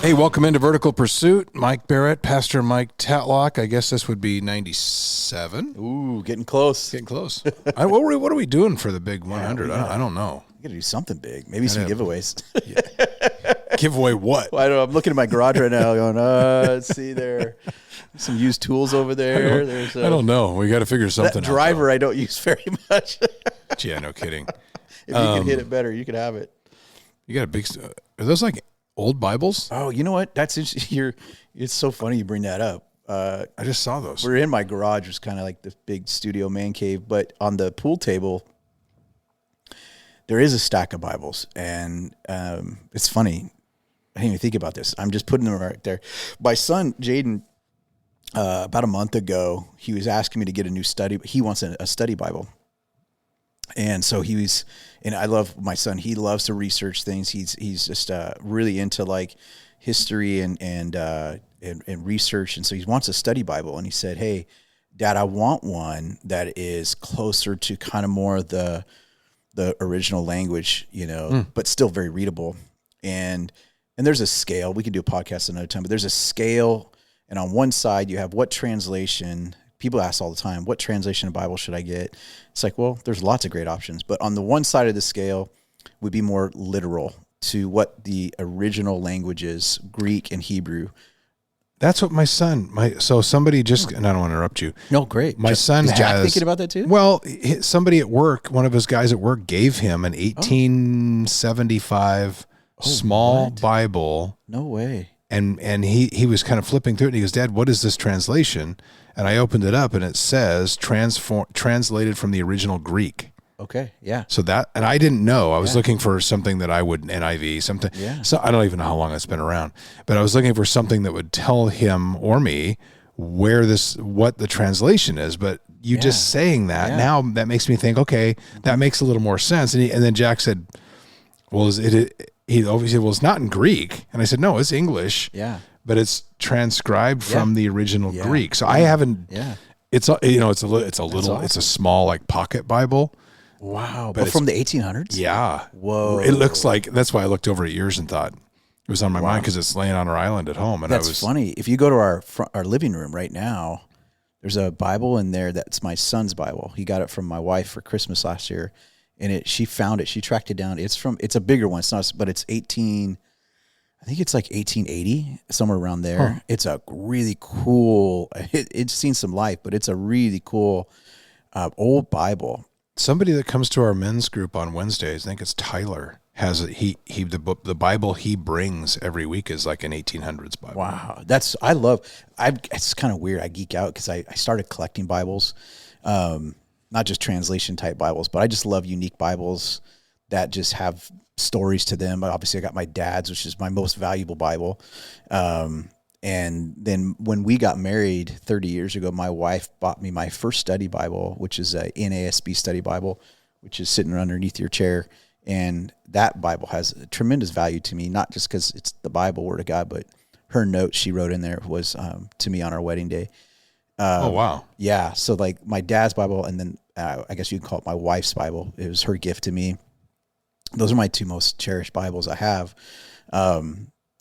Hey, welcome into Vertical Pursuit. Mike Barrett, Pastor Mike Tatlock. I guess this would be 97. Ooh, getting close. Getting close. What are we doing for the big 100? I don't know. We got to do something big. Maybe some giveaways. Give away what? Well, I don't know. I'm looking at my garage right now going, let's see there. Some used tools over there. I don't know. We got to figure something that driver out. I don't use very much. Yeah, no kidding. If you can hit it better, you could have it. You got a big... Are those like old Bibles? Oh, you know what? That's interesting. It's so funny you bring that up. I just saw those. We're in my garage. It was kind of like this big studio man cave, but on the pool table, there is a stack of Bibles, and it's funny. I didn't even think about this. I'm just putting them right there. My son, Jaden, about a month ago, he was asking me to get a new study. He wants a study Bible. And so and I love my son. He loves to research things. He's just really into like history and research. And so he wants a study Bible. And he said, "Hey, Dad, I want one that is closer to kind of more the original language, but still very readable." And there's a scale. We could do a podcast another time, but there's a scale. And on one side, you have what translation. People ask all the time, what translation of Bible should I get? It's like, well, there's lots of great options. But on the one side of the scale would be more literal to what the original language is, Greek and Hebrew. That's what my son, so somebody just, and I don't want to interrupt you. No, great. My son is Jack thinking about that too? Well, somebody at work, one of his guys at work gave him an 1875 small Bible. No way. And he was kind of flipping through it, and he goes, "Dad, what is this translation?" And I opened it up, and it says translated from the original Greek. Okay, yeah. So and I didn't know. I was looking for something that I would NIV, something. Yeah. So I don't even know how long it's been around, but I was looking for something that would tell him or me what the translation is. But you just saying that now, that makes me think, okay, that makes a little more sense. And then Jack said, "Well, he obviously said, well, it's not in Greek." And I said, "No, it's English." Yeah. But it's transcribed from the original Greek. So I haven't. Yeah. It's a small like pocket Bible. Wow. But from the 1800s. Yeah. Whoa. It looks like, that's why I looked over at yours and thought it was on my mind because it's laying on our island at home. And that's funny. If you go to our living room right now, there's a Bible in there that's my son's Bible. He got it from my wife for Christmas last year, and she found it. She tracked it down. It's a bigger one. It's not, but it's 1880, somewhere around there. Huh. It's a really cool, it's seen some life, but it's a really cool old Bible. Somebody that comes to our men's group on Wednesdays, I think it's Tyler, has the Bible he brings every week is like an 1800s Bible. Wow. It's kind of weird. I geek out because I started collecting Bibles, not just translation type Bibles, but I just love unique Bibles that just have stories to them. Obviously I got my dad's, which is my most valuable Bible. And then when we got married 30 years ago, my wife bought me my first study Bible, which is a NASB study Bible, which is sitting underneath your chair. And that Bible has a tremendous value to me, not just because it's the Bible, Word of God, but her note she wrote in there was to me on our wedding day. Oh, wow. Yeah. So like my dad's Bible, and then I guess you can call it my wife's Bible. It was her gift to me. Those are my two most cherished Bibles I have.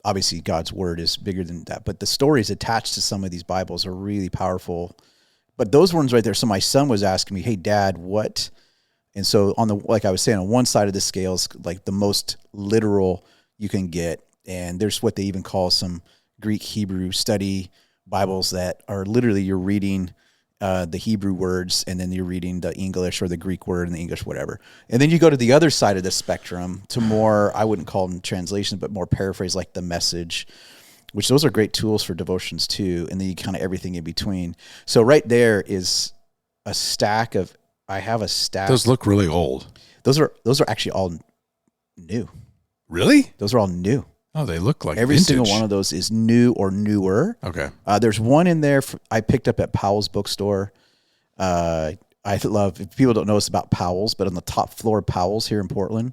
Obviously, God's Word is bigger than that, but the stories attached to some of these Bibles are really powerful. But those ones right there. So my son was asking me, "Hey, Dad, what?" And so like I was saying, on one side of the scale is like the most literal you can get, and there's what they even call some Greek Hebrew study Bibles that are literally you're reading the Hebrew words, and then you're reading the English or the Greek word and the English, whatever. And then you go to the other side of the spectrum to more, I wouldn't call them translations, but more paraphrase, like the Message, which those are great tools for devotions too. And then you kind of everything in between. So right there is a stack of, I have a stack. Those look really old. Those are actually all new. Really? Those are all new. Oh, they look like every vintage. single one of those is new or newer. Okay. There's one in there I picked up at Powell's bookstore. I love, if people don't know us about Powell's, but on the top floor of Powell's here in Portland,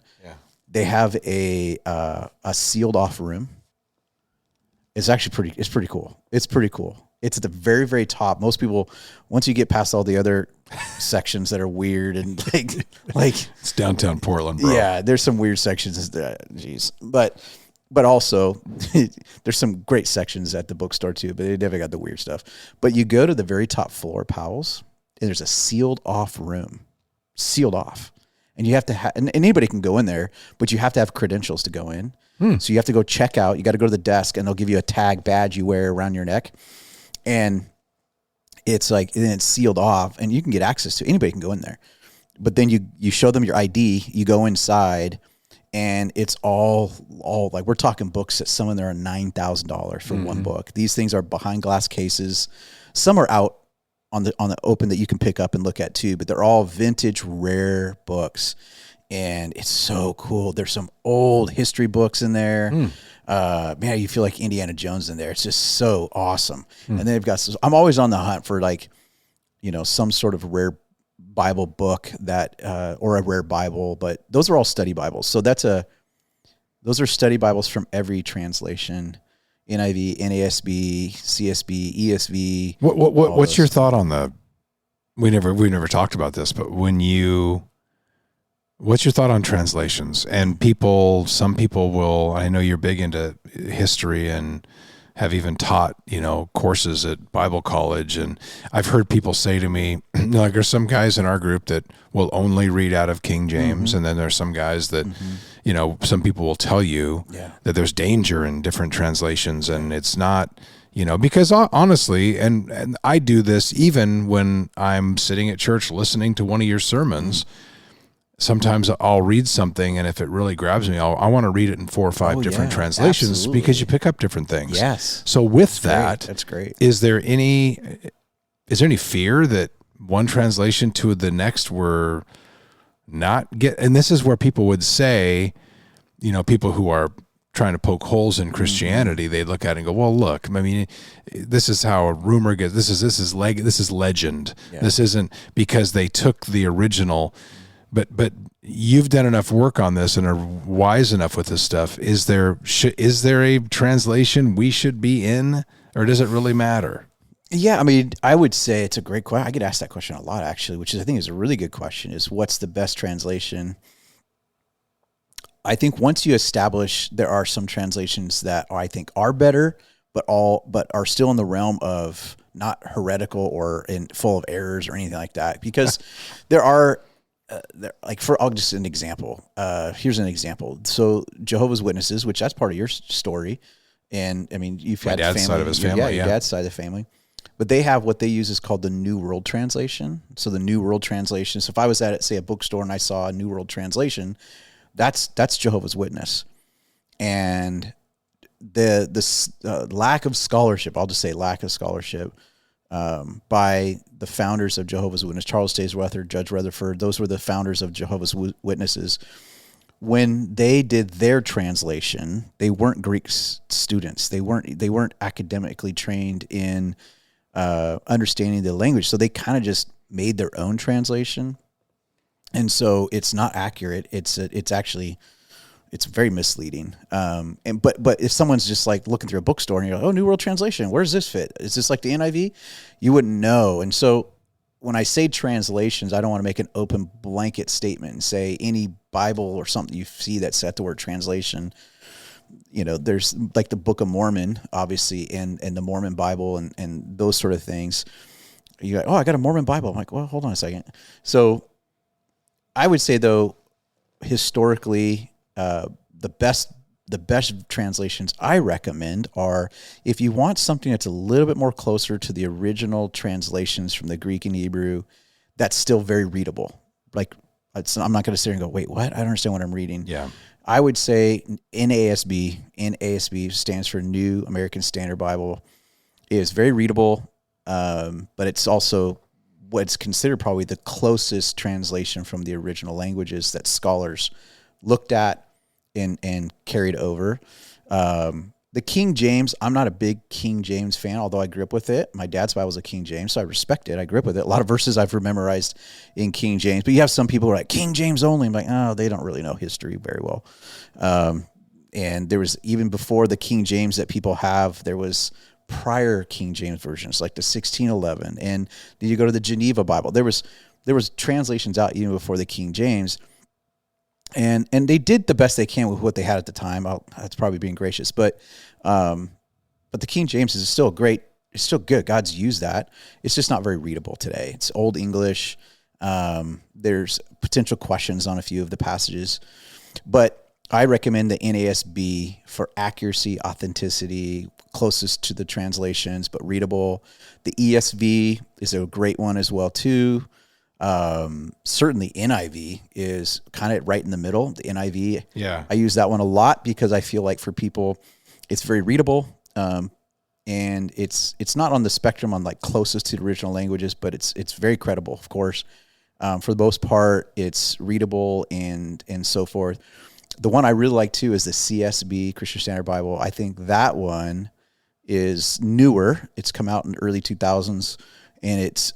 they have a sealed off room. It's actually pretty cool. It's pretty cool. It's at the very, very top. Most people, once you get past all the other sections that are weird and like it's downtown Portland, bro. Yeah, there's some weird sections. But But also, there's some great sections at the bookstore too, but they definitely got the weird stuff. But you go to the very top floor, Powell's, and there's a sealed off room, sealed off. And you have to and anybody can go in there, but you have to have credentials to go in. So you have to go check out. You got to go to the desk, and they'll give you a tag badge you wear around your neck. And it's like, and it's sealed off, and you can get access to, anybody can go in there. But then you show them your ID, you go inside, and it's all like, we're talking books that some of them are $9,000 for one book. These things are behind glass cases. Some are out on the open that you can pick up and look at too, but they're all vintage, rare books. And it's so cool. There's some old history books in there. Man, you feel like Indiana Jones in there. It's just so awesome. And then they've got, I'm always on the hunt for, like, some sort of rare Bible book that, or a rare Bible, but those are all study Bibles. So those are study Bibles from every translation: NIV, NASB, CSB, ESV. What's your thought on we never talked about this, but what's your thought on translations? And some people will, I know you're big into history and have even taught, courses at Bible college. And I've heard people say to me, like, there's some guys in our group that will only read out of King James. And then there's some guys that, some people will tell you that there's danger in different translations, and it's not, because honestly, and I do this even when I'm sitting at church listening to one of your sermons. Sometimes I'll read something, and if it really grabs me, I want to read it in 4 or 5 different translations, absolutely, because you pick up different things. Yes. So with that's great. Is there any fear that one translation to the next were not get? And this is where people would say, people who are trying to poke holes in Christianity, they look at it and go, well, look, I mean, this is how a rumor gets. This is legend. Yeah. This isn't because they took the original. But you've done enough work on this and are wise enough with this stuff. Is there a translation we should be in, or does it really matter? Yeah, I mean, I would say it's a great question. I get asked that question a lot, actually, which I think is a really good question, is what's the best translation? I think once you establish, there are some translations that I think are better, but are still in the realm of not heretical or full of errors or anything like that, because there are... I'll just an example. Here's an example. So Jehovah's Witnesses, which that's part of your story, and I mean, you've had dad's family, side of his family, your dad's side of the family, but they have what they use is called the New World Translation. So the New World Translation. So if I was at, say, a bookstore and I saw a New World Translation, that's Jehovah's Witness, and the lack of scholarship. I'll just say lack of scholarship. By the founders of Jehovah's Witnesses, Charles Taze Rutter, Judge Rutherford. Those were the founders of Jehovah's Witnesses. When they did their translation, they weren't Greek students. They weren't academically trained in understanding the language. So they kind of just made their own translation, and so it's not accurate. It's very misleading. But if someone's just like looking through a bookstore and you're like, oh, New World Translation, where does this fit? Is this like the NIV? You wouldn't know. And so when I say translations, I don't want to make an open blanket statement and say any Bible or something you see that's set the word translation. There's like the Book of Mormon, obviously, and the Mormon Bible and those sort of things. You're like, oh, I got a Mormon Bible. I'm like, well, hold on a second. So I would say, though, historically, the best translations I recommend are, if you want something that's a little bit more closer to the original translations from the Greek and Hebrew, that's still very readable. Like, I'm not going to sit here and go, wait, what? I don't understand what I'm reading. Yeah. I would say NASB. NASB stands for New American Standard Bible. It is very readable, but it's also what's considered probably the closest translation from the original languages that scholars looked at and carried over. The King James, I'm not a big King James fan, although I grew up with it. My dad's Bible was a King James, so I respect it. I grew up with it. A lot of verses I've memorized in King James, but you have some people who are like, King James only. I'm like, oh, they don't really know history very well. And there was, even before the King James that people have, there was prior King James versions, like the 1611. And then you go to the Geneva Bible. There was translations out even before the King James. And they did the best they can with what they had at the time. That's probably being gracious, but the King James is still great. It's still good. God's used that. It's just not very readable today. It's Old English. There's potential questions on a few of the passages, but I recommend the NASB for accuracy, authenticity, closest to the translations, but readable. The ESV is a great one as well too. Certainly NIV is kind of right in the middle. The NIV, Yeah. I use that one a lot because I feel like for people, it's very readable. And it's not on the spectrum on like closest to the original languages, but it's very credible, of course. For the most part, it's readable and so forth. The one I really like too is the CSB, Christian Standard Bible. I think that one is newer. It's come out in the early 2000s. And it's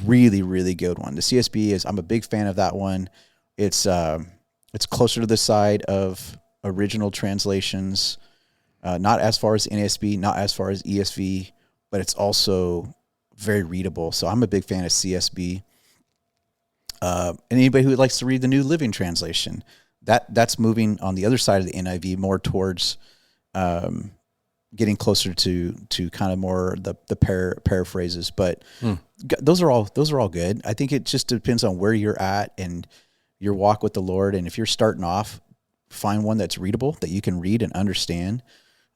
really, really good one. The CSB I'm a big fan of that one. It's closer to the side of original translations, not as far as NASB, not as far as ESV, but it's also very readable. So I'm a big fan of CSB. And anybody who likes to read the New Living Translation, that's moving on the other side of the NIV more towards getting closer to kind of more the paraphrases, but those are all good. I think it just depends on where you're at and your walk with the Lord. And if you're starting off, find one that's readable that you can read and understand.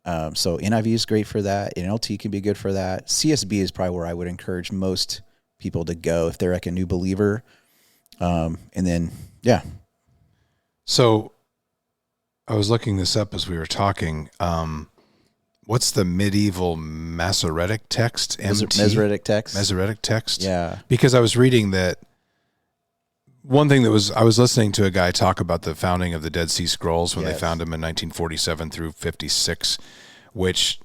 So NIV is great for that. NLT can be good for that. CSB is probably where I would encourage most people to go if they're like a new believer. And then, yeah. So I was looking this up as we were talking. What's the medieval Masoretic text? Masoretic text. Masoretic text. Yeah. Because I was reading that one thing I was listening to a guy talk about the founding of the Dead Sea Scrolls when they found them in 1947 through 56, which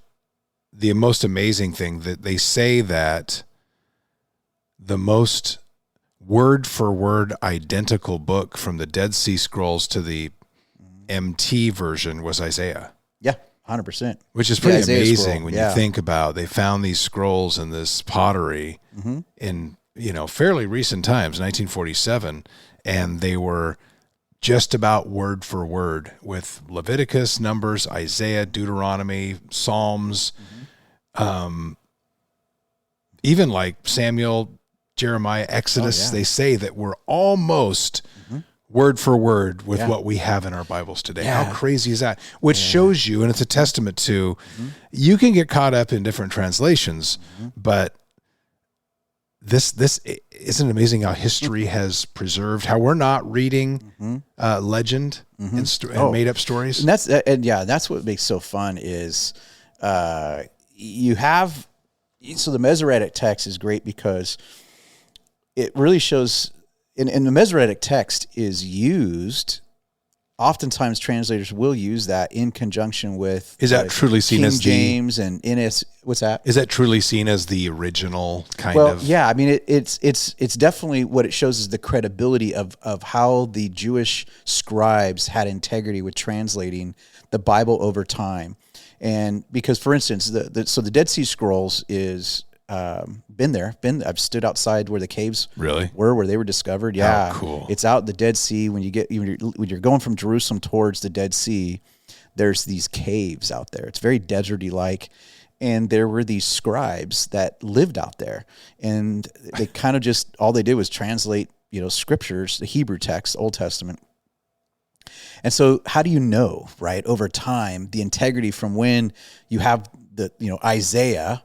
the most amazing thing that they say that the most word for word identical book from the Dead Sea Scrolls to the MT version was Isaiah. Yeah. 100%. Which is pretty amazing when you think about they found these scrolls and this pottery in, fairly recent times, 1947, and they were just about word for word with Leviticus, Numbers, Isaiah, Deuteronomy, Psalms, even like Samuel, Jeremiah, Exodus. They say that we're almost word for word with what we have in our Bibles today. Yeah. How crazy is that? Which shows you, and it's a testament to, you can get caught up in different translations, but this isn't amazing how history has preserved, how we're not reading legend and made up stories. And that's what makes so fun is you have, so the Masoretic text is great because it really shows. And the Masoretic text is used. Oftentimes, translators will use that in conjunction with. Is that truly seen King as James and NS? What's that? Is that truly seen as the original kind of? Well, yeah. I mean, it's definitely what it shows is the credibility of how the Jewish scribes had integrity with translating the Bible over time, and because, for instance, the Dead Sea Scrolls is. I've stood outside where the caves were, where they were discovered. Yeah. Oh, cool. It's out in the Dead Sea. When you're going from Jerusalem towards the Dead Sea, there's these caves out there. It's very deserty like. And there were these scribes that lived out there, and they kind of just, all they did was translate, scriptures, the Hebrew text, Old Testament. And so how do you know, right, over time, the integrity from when you have Isaiah,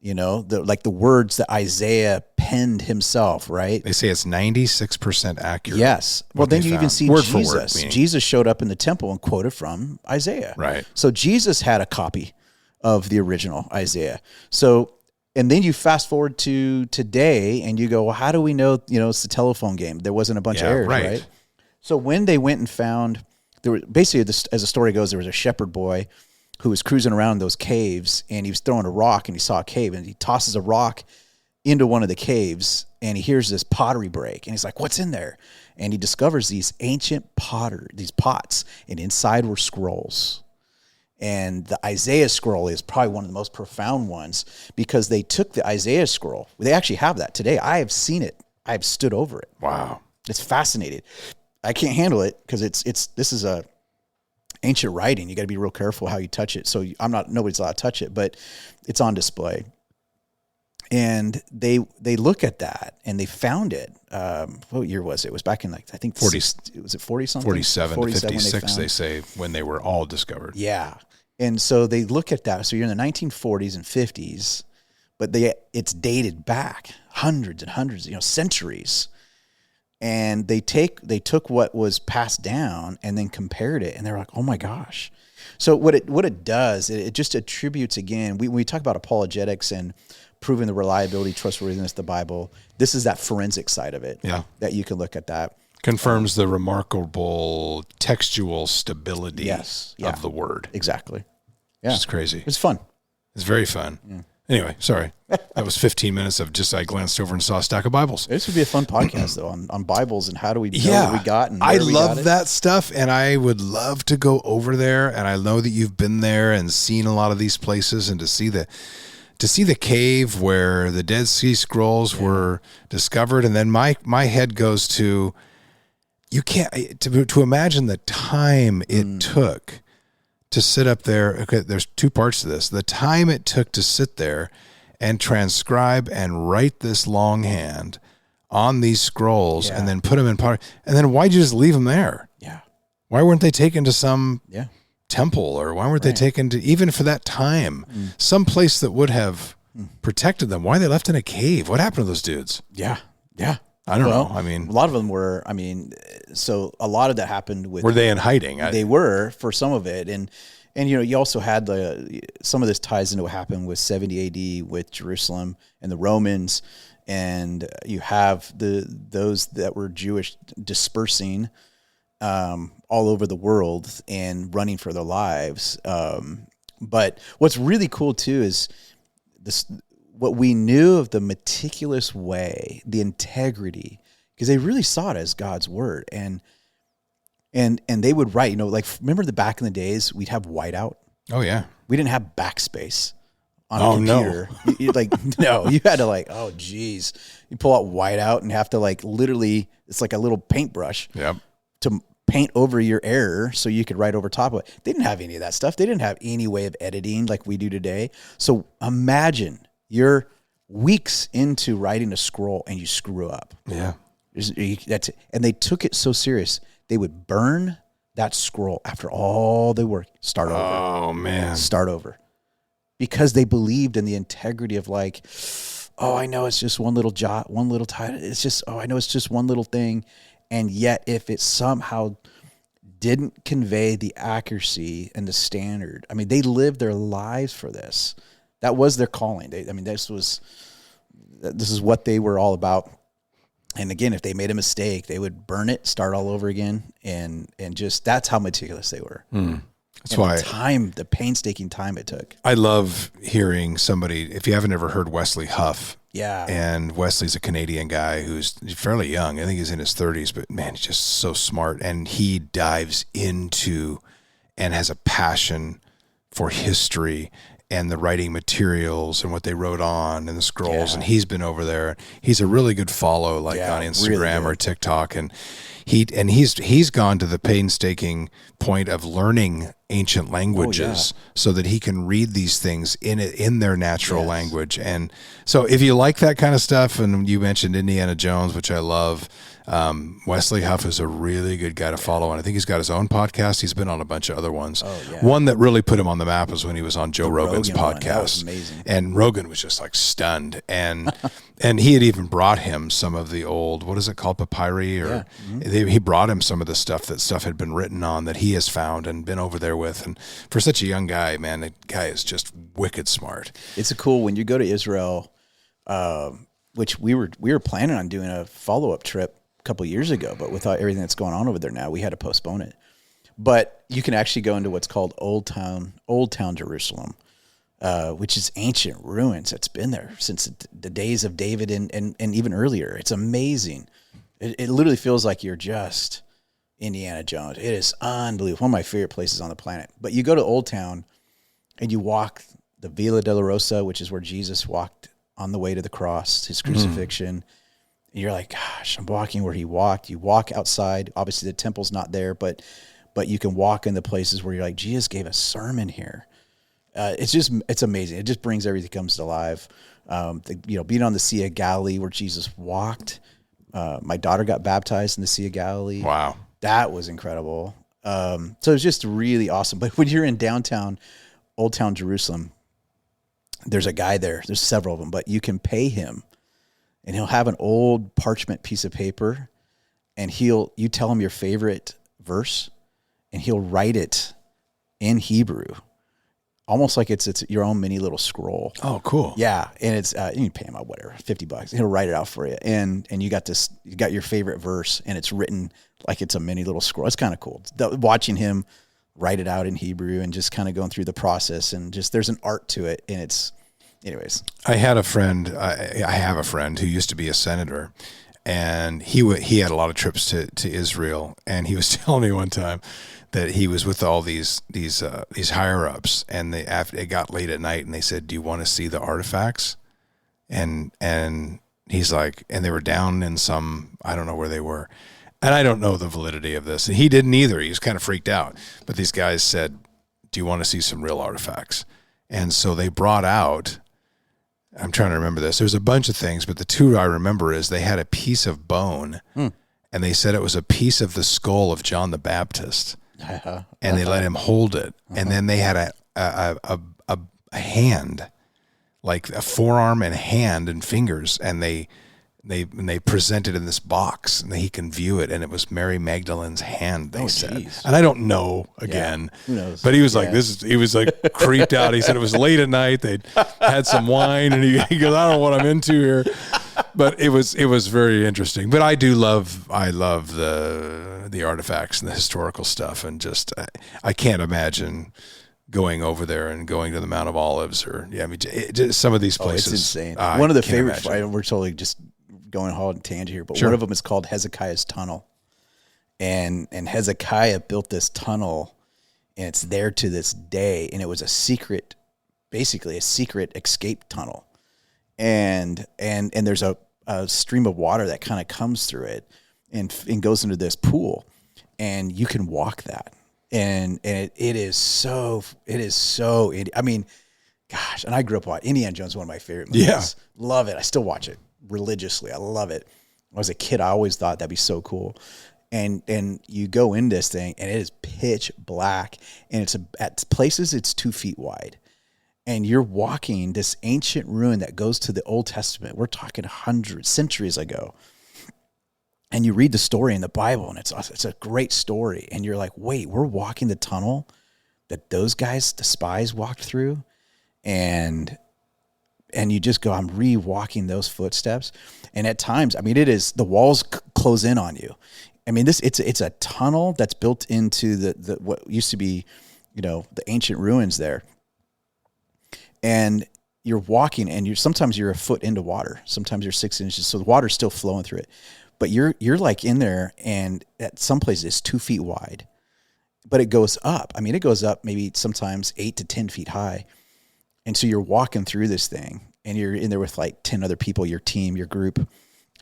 the words that Isaiah penned himself, right? They say it's 96% accurate. Yes. Well, then you even see word Jesus. For word, Jesus showed up in the temple and quoted from Isaiah. Right. So Jesus had a copy of the original Isaiah. So, and then you fast forward to today and you go, well, how do we know, it's the telephone game? There wasn't a bunch of errors, right? So when they went and found, there were basically, as the story goes, there was a shepherd boy who was cruising around those caves, and he was throwing a rock, and he saw a cave, and he tosses a rock into one of the caves, and he hears this pottery break, and he's like, what's in there? And he discovers these ancient these pots, and inside were scrolls. And the Isaiah scroll is probably one of the most profound ones, because they took the Isaiah scroll. They actually have that today. I have seen it. I have stood over it. Wow. It's fascinating. I can't handle it because this is a ancient writing. You got to be real careful how you touch it. So nobody's allowed to touch it, but it's on display. And they look at that and they found it. What year was it? It was back in I think 40. Was it 40 something? 47 to 56, they say, when they were all discovered. Yeah. And so they look at that. So you're in the 1940s and 50s, but it's dated back hundreds and hundreds, centuries. And they took what was passed down and then compared it, and they're like, oh my gosh. So what it does, it just attributes, again, we talk about apologetics and proving the reliability, trustworthiness of the Bible. This is that forensic side of it. Yeah. That you can look at that. Confirms the remarkable textual stability of the word. Exactly. Yeah. Which is crazy. It's fun. It's very fun. Yeah. Anyway, sorry. That was 15 minutes of just I glanced over and saw a stack of Bibles. This would be a fun podcast, though, on Bibles and how do we know what we got. And I love that stuff, and I would love to go over there, and I know that you've been there and seen a lot of these places, and to see the cave where the Dead Sea Scrolls were discovered, and then my head goes to, you can't, to imagine the time it took to sit up there. Okay, there's two parts to this. The time it took to sit there and transcribe and write this longhand on these scrolls and then put them in part. And then why'd you just leave them there? Yeah. Why weren't they taken to some temple, or why weren't they taken to, even for that time, some place that would have protected them? Why are they left in a cave? What happened to those dudes? Yeah. Yeah. I don't know. I mean, a lot of them were, so a lot of that happened with. Were they in hiding? They were for some of it. And you also had some of this ties into what happened with 70 AD with Jerusalem and the Romans. And you have those that were Jewish dispersing all over the world and running for their lives. But what's really cool too is what we knew of the meticulous way, the integrity, because they really saw it as God's word, and they would write, remember back in the days, we'd have whiteout. Oh yeah. We didn't have backspace on a computer. No. You had to oh geez. You pull out whiteout and have to literally, it's like a little paintbrush to paint over your error so you could write over top of it. They didn't have any of that stuff. They didn't have any way of editing like we do today. So imagine you're weeks into writing a scroll and you screw up. Yeah. That's it. And they took it so serious. They would burn that scroll after all the work. Start over. Oh, man. Start over. Because they believed in the integrity of I know it's just one little jot, one little title. It's just, I know it's just one little thing. And yet if it somehow didn't convey the accuracy and the standard, they lived their lives for this. That was their calling. This is what they were all about. And again, if they made a mistake, they would burn it, start all over again, and just that's how meticulous they were. That's why the painstaking time it took. I love hearing somebody. If you haven't ever heard Wesley Huff, and Wesley's a Canadian guy who's fairly young. I think he's in his 30s, but man, he's just so smart, and he dives into and has a passion for history and the writing materials and what they wrote on and the scrolls. And he's been over there. He's a really good follow, on Instagram or TikTok. And he's gone to the painstaking point of learning ancient languages so that he can read these things in their natural language. And so if you like that kind of stuff, and you mentioned Indiana Jones, which I love, Wesley Huff is a really good guy to follow, and I think he's got his own podcast. He's been on a bunch of other ones. One that really put him on the map was when he was on Joe Rogan's podcast. That was amazing. And Rogan was just stunned, and and he had even brought him some of the old, what is it called, papyri, or he brought him some of the stuff had been written on that he has found and been over there with. And for such a young guy, man, the guy is just wicked smart. It's cool when you go to Israel, which we were planning on doing a follow-up trip couple of years ago, but with everything that's going on over there now, we had to postpone it. But you can actually go into what's called Old Town Jerusalem, which is ancient ruins that's been there since the days of David and even earlier. It's amazing. It literally feels like you're just Indiana Jones. It is unbelievable. One of my favorite places on the planet. But you go to Old Town and you walk the Via Dolorosa, which is where Jesus walked on the way to the cross, his crucifixion. And you're like, gosh, I'm walking where he walked. You walk outside. Obviously, the temple's not there, but you can walk in the places where you're like, Jesus gave a sermon here. It's amazing. It just brings everything comes to life. Being on the Sea of Galilee where Jesus walked. My daughter got baptized in the Sea of Galilee. Wow. That was incredible. So it's just really awesome. But when you're in downtown, Old Town Jerusalem, there's a guy there. There's several of them, but you can pay him, and he'll have an old parchment piece of paper, and you tell him your favorite verse, and he'll write it in Hebrew, almost like it's your own mini little scroll. Oh, cool. Yeah, and it's you can pay him out whatever, $50. He'll write it out for you, and you got your favorite verse, and it's written like it's a mini little scroll. It's kind of cool. Watching him write it out in Hebrew and just kind of going through the process, and just there's an art to it, and it's. Anyways, I had a friend. I have a friend who used to be a senator, and he had a lot of trips to Israel, and he was telling me one time that he was with all these higher ups, and it got late at night, and they said, "Do you want to see the artifacts?" And he's like, and they were down in some, I don't know where they were, and I don't know the validity of this, and he didn't either. He was kind of freaked out, but these guys said, "Do you want to see some real artifacts?" And so they brought out. I'm trying to remember this. There's a bunch of things, but the two I remember is they had a piece of bone, and they said it was a piece of the skull of John the Baptist, and they let him hold it. And then they had a hand, like a forearm and hand and fingers, and they presented in this box, and he can view it, and it was Mary Magdalene's hand. They said, geez. and I don't know again, who knows? but he was like, he was like creeped out. He said it was late at night. They'd had some wine, and he goes, I don't know what I'm into here, but it was very interesting. But I love the artifacts and the historical stuff, and just I can't imagine going over there and going to the Mount of Olives, or just some of these places. It's insane. One of the favorite. We're totally just going on a tangent here, but one of them is called Hezekiah's Tunnel, and Hezekiah built this tunnel, and it's there to this day, and it was basically a secret escape tunnel, and there's a stream of water that kind of comes through it and goes into this pool, and you can walk that, and it is so. I mean, gosh, and I grew up watching Indiana Jones, one of my favorite movies. Yeah. Love it. I still watch it religiously. I love it. When I was a kid, I always thought that'd be so cool. And you go in this thing, and it is pitch black, and it's at places it's 2 feet wide, and you're walking this ancient ruin that goes to the Old Testament. We're talking centuries ago, and you read the story in the Bible, and it's a great story, and you're like, wait, we're walking the tunnel that those guys, the spies, walked through, and you just go, I'm re-walking those footsteps. And at times, I mean, it is, the walls close in on you. I mean, it's a tunnel that's built into the what used to be, the ancient ruins there. And you're walking, and sometimes you're a foot into water. Sometimes you're 6 inches. So the water's still flowing through it. But you're like in there, and at some places it's 2 feet wide, but it goes up. I mean, it goes up maybe sometimes 8 to 10 feet high. And so you're walking through this thing, and you're in there with like 10 other people, your team, your group,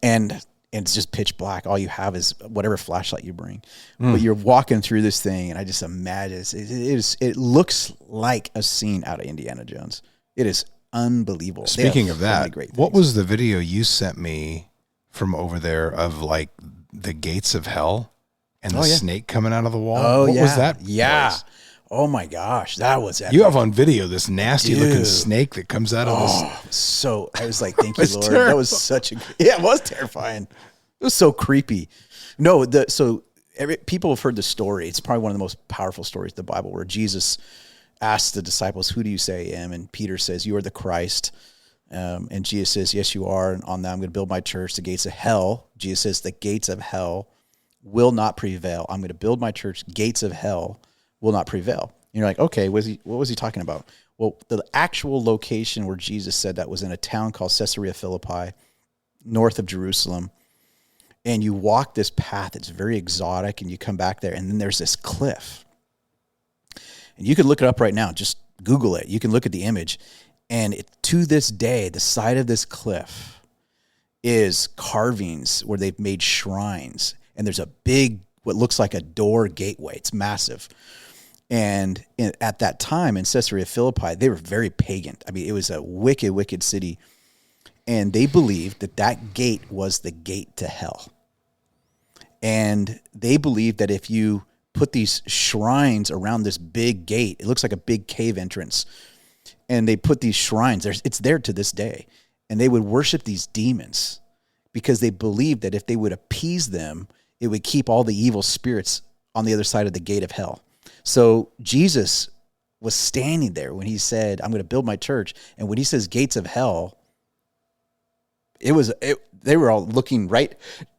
and it's just pitch black. All you have is whatever flashlight you bring. But you're walking through this thing, and I just imagine it looks like a scene out of Indiana Jones. It is unbelievable. Speaking of that, what was the video you sent me from over there of like the gates of hell and the snake coming out of the wall? Oh, what was that? Yeah. Place? Oh my gosh, that was epic. You have on video this nasty looking snake that comes out of this. So I was like, thank you, Lord. Terrible. That was it was terrifying. It was so creepy. No, people have heard the story. It's probably one of the most powerful stories in the Bible, where Jesus asks the disciples, who do you say I am? And Peter says, you are the Christ. And Jesus says, yes, you are. And on that, I'm going to build my church. The gates of hell. Jesus says, the gates of hell will not prevail. I'm going to build my church. Gates of hell will not prevail. And you're like, okay, what was he talking about? Well, the actual location where Jesus said that was in a town called Caesarea Philippi, north of Jerusalem. And you walk this path. It's very exotic, and you come back there, and then there's this cliff. And you can look it up right now. Just Google it. You can look at the image. And to this day, the side of this cliff is carvings where they've made shrines, and there's a big, what looks like a door gateway. It's massive. And at that time in Caesarea Philippi, they were very pagan. I mean, it was a wicked, wicked city. And they believed that that gate was the gate to hell. And they believed that if you put these shrines around this big gate, it looks like a big cave entrance, and they put these shrines, it's there to this day. And they would worship these demons because they believed that if they would appease them, it would keep all the evil spirits on the other side of the gate of hell. So Jesus was standing there when he said, I'm going to build my church. And when he says gates of hell, they were all looking right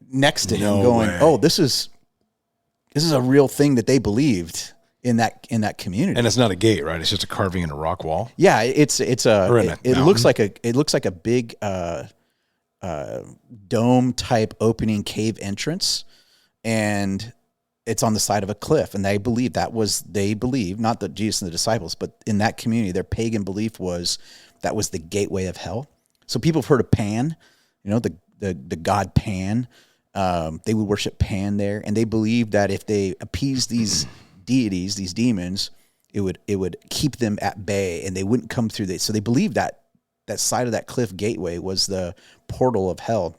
next to him going, oh, this is a real thing that they believed in that community. And it's not a gate, right? It's just a carving in a rock wall. Yeah, it looks like a big dome type opening cave entrance, and it's on the side of a cliff. And they believe, not that Jesus and the disciples, but in that community, their pagan belief was that was the gateway of hell. So people have heard of Pan, the god Pan. They would worship Pan there, and they believed that if they appeased these deities, these demons, it would keep them at bay, and they wouldn't come through. So they believed that side of that cliff gateway was the portal of hell.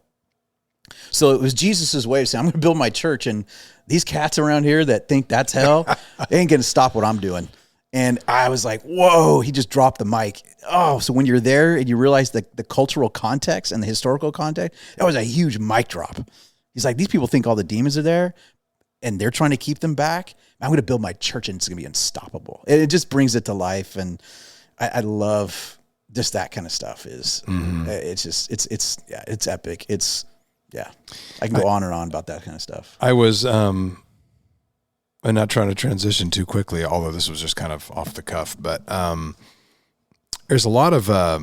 So it was Jesus's way of saying, I'm going to build my church, and these cats around here that think that's hell, they ain't going to stop what I'm doing. And I was like, whoa, he just dropped the mic. Oh, so when you're there and you realize the cultural context and the historical context, that was a huge mic drop. He's like, these people think all the demons are there, and they're trying to keep them back. I'm going to build my church, and it's going to be unstoppable. It just brings it to life, and I love just that kind of stuff. It's epic. I can go on and on about that kind of stuff. I was, I'm not trying to transition too quickly, although this was just kind of off the cuff, but there's a lot of, I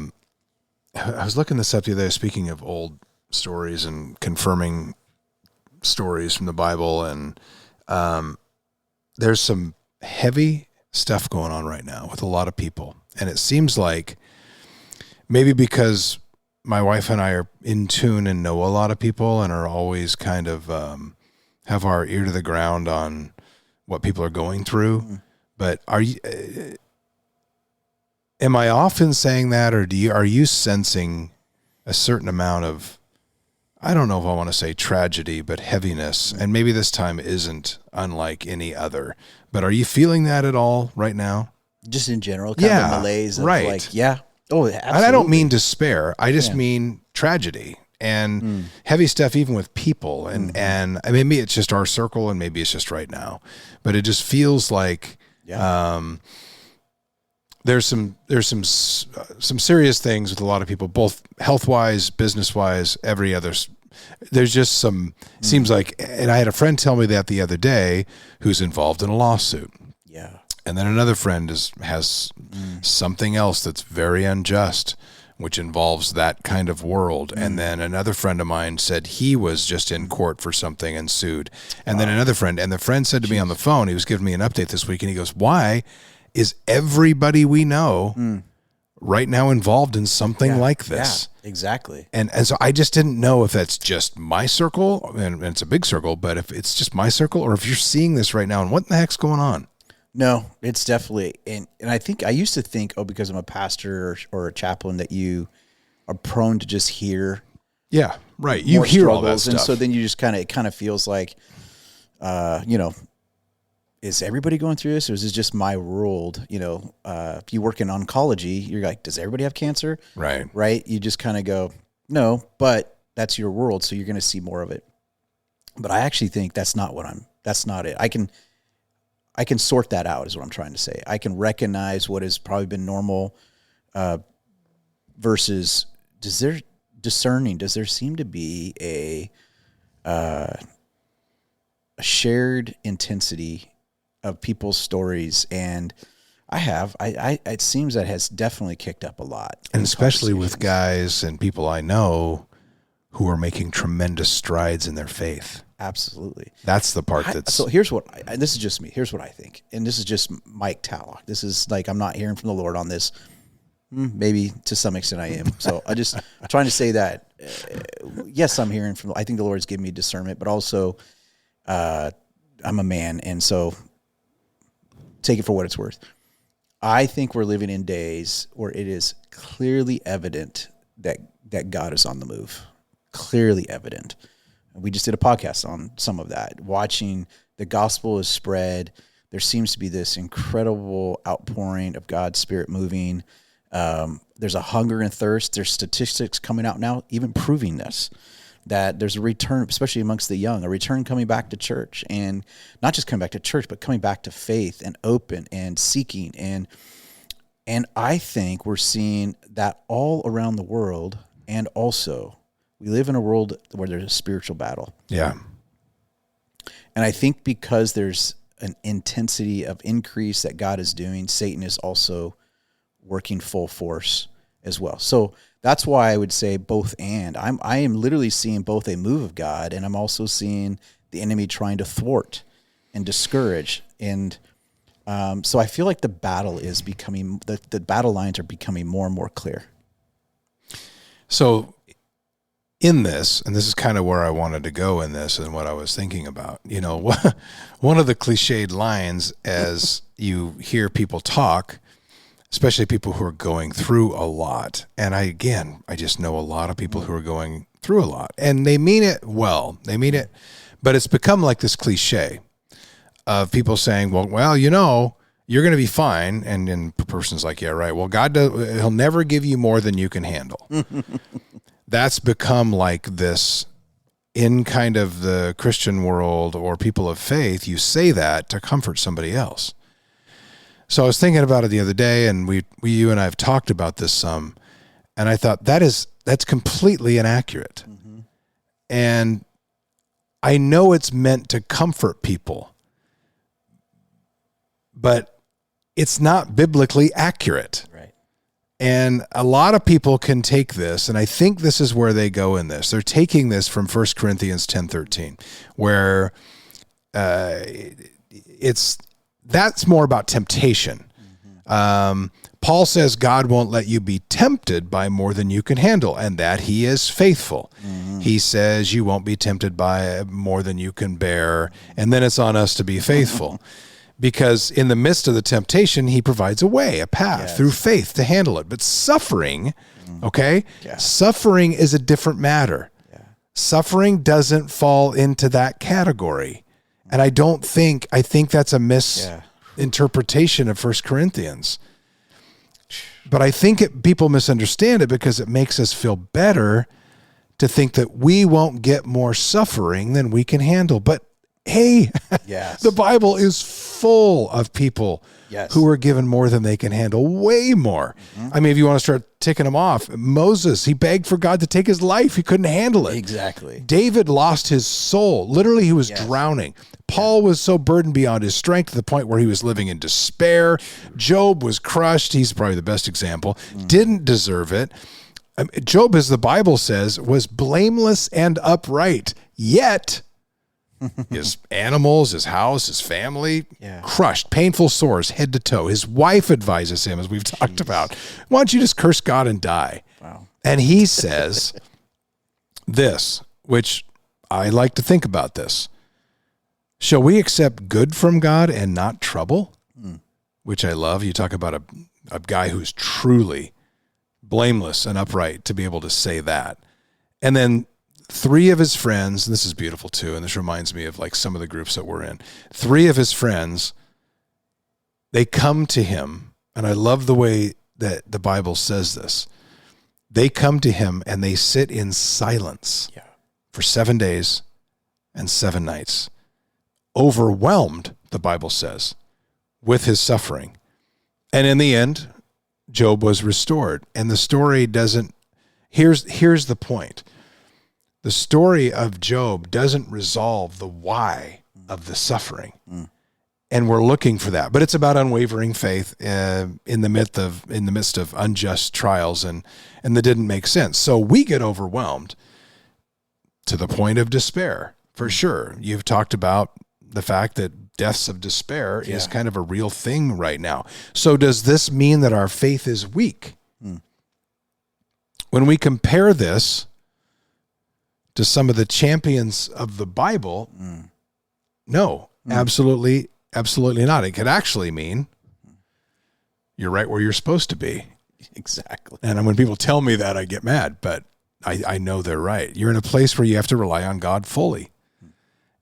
was looking this up the other day, speaking of old stories and confirming stories from the Bible, and there's some heavy stuff going on right now with a lot of people. And it seems like maybe because my wife and I are in tune and know a lot of people and are always kind of have our ear to the ground on what people are going through. Mm-hmm. But am I often saying that, or are you sensing a certain amount of, I don't know if I want to say tragedy, but heaviness, and maybe this time isn't unlike any other, but are you feeling that at all right now? Just in general, kind of malaise of right. like, yeah. Oh, absolutely. And I don't mean despair. I just mean tragedy and heavy stuff, even with people. And maybe it's just our circle, and maybe it's just right now, but it just feels like there's some serious things with a lot of people, both health-wise, business-wise, every other. There's just some, seems like, and I had a friend tell me that the other day who's involved in a lawsuit. Yeah. And then another friend has something else that's very unjust, which involves that kind of world. And then another friend of mine said he was just in court for something and sued. And then another friend, and the friend said to me on the phone, he was giving me an update this week, and he goes, why is everybody we know right now involved in something like this? Yeah, exactly. And so I just didn't know if that's just my circle, and it's a big circle, but if it's just my circle, or if you're seeing this right now, and what the heck's going on? No, it's definitely, and I think I used to think, because I'm a pastor or a chaplain, that you are prone to just hear. Yeah, right. You hear all that stuff. And so then you just it kind of feels like, is everybody going through this, or is this just my world? If you work in oncology, you're like, does everybody have cancer? Right. Right. You just kind of go, no, but that's your world, so you're going to see more of it. But I actually think that's not it. I can sort that out, is what I'm trying to say. I can recognize what has probably been normal versus does there seem to be a shared intensity of people's stories? And it seems that has definitely kicked up a lot. And especially with guys and people I know who are making tremendous strides in their faith. Absolutely. That's the part that's... So here's what, this is just me. Here's what I think. And this is just Mike Tallock. This is like, I'm not hearing from the Lord on this. Maybe to some extent I am. So I'm trying to say that, yes, I'm hearing I think the Lord's given me discernment, but also I'm a man. And so take it for what it's worth. I think we're living in days where it is clearly evident that God is on the move. Clearly evident. We just did a podcast on some of that. Watching the gospel is spread. There seems to be this incredible outpouring of God's Spirit moving. There's a hunger and thirst. There's statistics coming out now, even proving this, that there's a return, especially amongst the young, a return coming back to church, and not just coming back to church, but coming back to faith and open and seeking. And I think we're seeing that all around the world. And also we live in a world where there's a spiritual battle. Yeah. And I think because there's an intensity of increase that God is doing, Satan is also working full force as well. So that's why I would say both and. I am literally seeing both a move of God, and I'm also seeing the enemy trying to thwart and discourage. And so I feel like the battle is becoming, the battle lines are becoming more and more clear. So in this, and this is kind of where I wanted to go in this and what I was thinking about, one of the cliched lines as you hear people talk, especially people who are going through a lot. And I just know a lot of people who are going through a lot, and they mean it well. They mean it, but it's become like this cliche of people saying, well, you're going to be fine. And then the person's like, yeah, right. Well, he'll never give you more than you can handle. That's become like this in kind of the Christian world or people of faith. You say that to comfort somebody else. So I was thinking about it the other day, and you and I have talked about this some, and I thought that's completely inaccurate. Mm-hmm. And I know it's meant to comfort people, but it's not biblically accurate. Right. And a lot of people can take this, and I think this is where they go in this. They're taking this from 1 Corinthians 10:13, where that's more about temptation. Mm-hmm. Paul says God won't let you be tempted by more than you can handle, and that he is faithful. Mm-hmm. He says you won't be tempted by more than you can bear, and then it's on us to be faithful. Because in the midst of the temptation, he provides a way, a path through faith to handle it. But suffering, suffering is a different matter. Yeah. Suffering doesn't fall into that category. And I think that's a misinterpretation of 1 Corinthians. But I think people misunderstand it because it makes us feel better to think that we won't get more suffering than we can handle. But hey, the Bible is full of people who are given more than they can handle, way more. Mm-hmm. I mean, if you want to start ticking them off, Moses, he begged for God to take his life. He couldn't handle it. Exactly. David lost his soul. Literally, he was drowning. Paul was so burdened beyond his strength to the point where he was living in despair. Job was crushed. He's probably the best example. Didn't deserve it. Job, as the Bible says, was blameless and upright, yet his animals, his house, his family, crushed, painful sores, head to toe. His wife advises him, as we've talked about, why don't you just curse God and die? Wow. And he says this, which I like to think about this. Shall we accept good from God and not trouble? Which I love. You talk about a guy who's truly blameless and upright to be able to say that. And then 3 of his friends, and this is beautiful too, and this reminds me of like some of the groups that we're in. 3 of his friends, they come to him, and I love the way that the Bible says this. They come to him and they sit in silence for 7 days and 7 nights, overwhelmed, the Bible says, with his suffering. And in the end, Job was restored. And the story doesn't, here's the point. The story of Job doesn't resolve the why of the suffering. And we're looking for that. But it's about unwavering faith in the midst of unjust trials, and that didn't make sense. So we get overwhelmed to the point of despair, for sure. You've talked about the fact that deaths of despair is kind of a real thing right now. So does this mean that our faith is weak? When we compare this to some of the champions of the Bible, no, absolutely not. It could actually mean you're right where you're supposed to be. Exactly. And when people tell me that, I get mad, but I know they're right. You're in a place where you have to rely on God fully.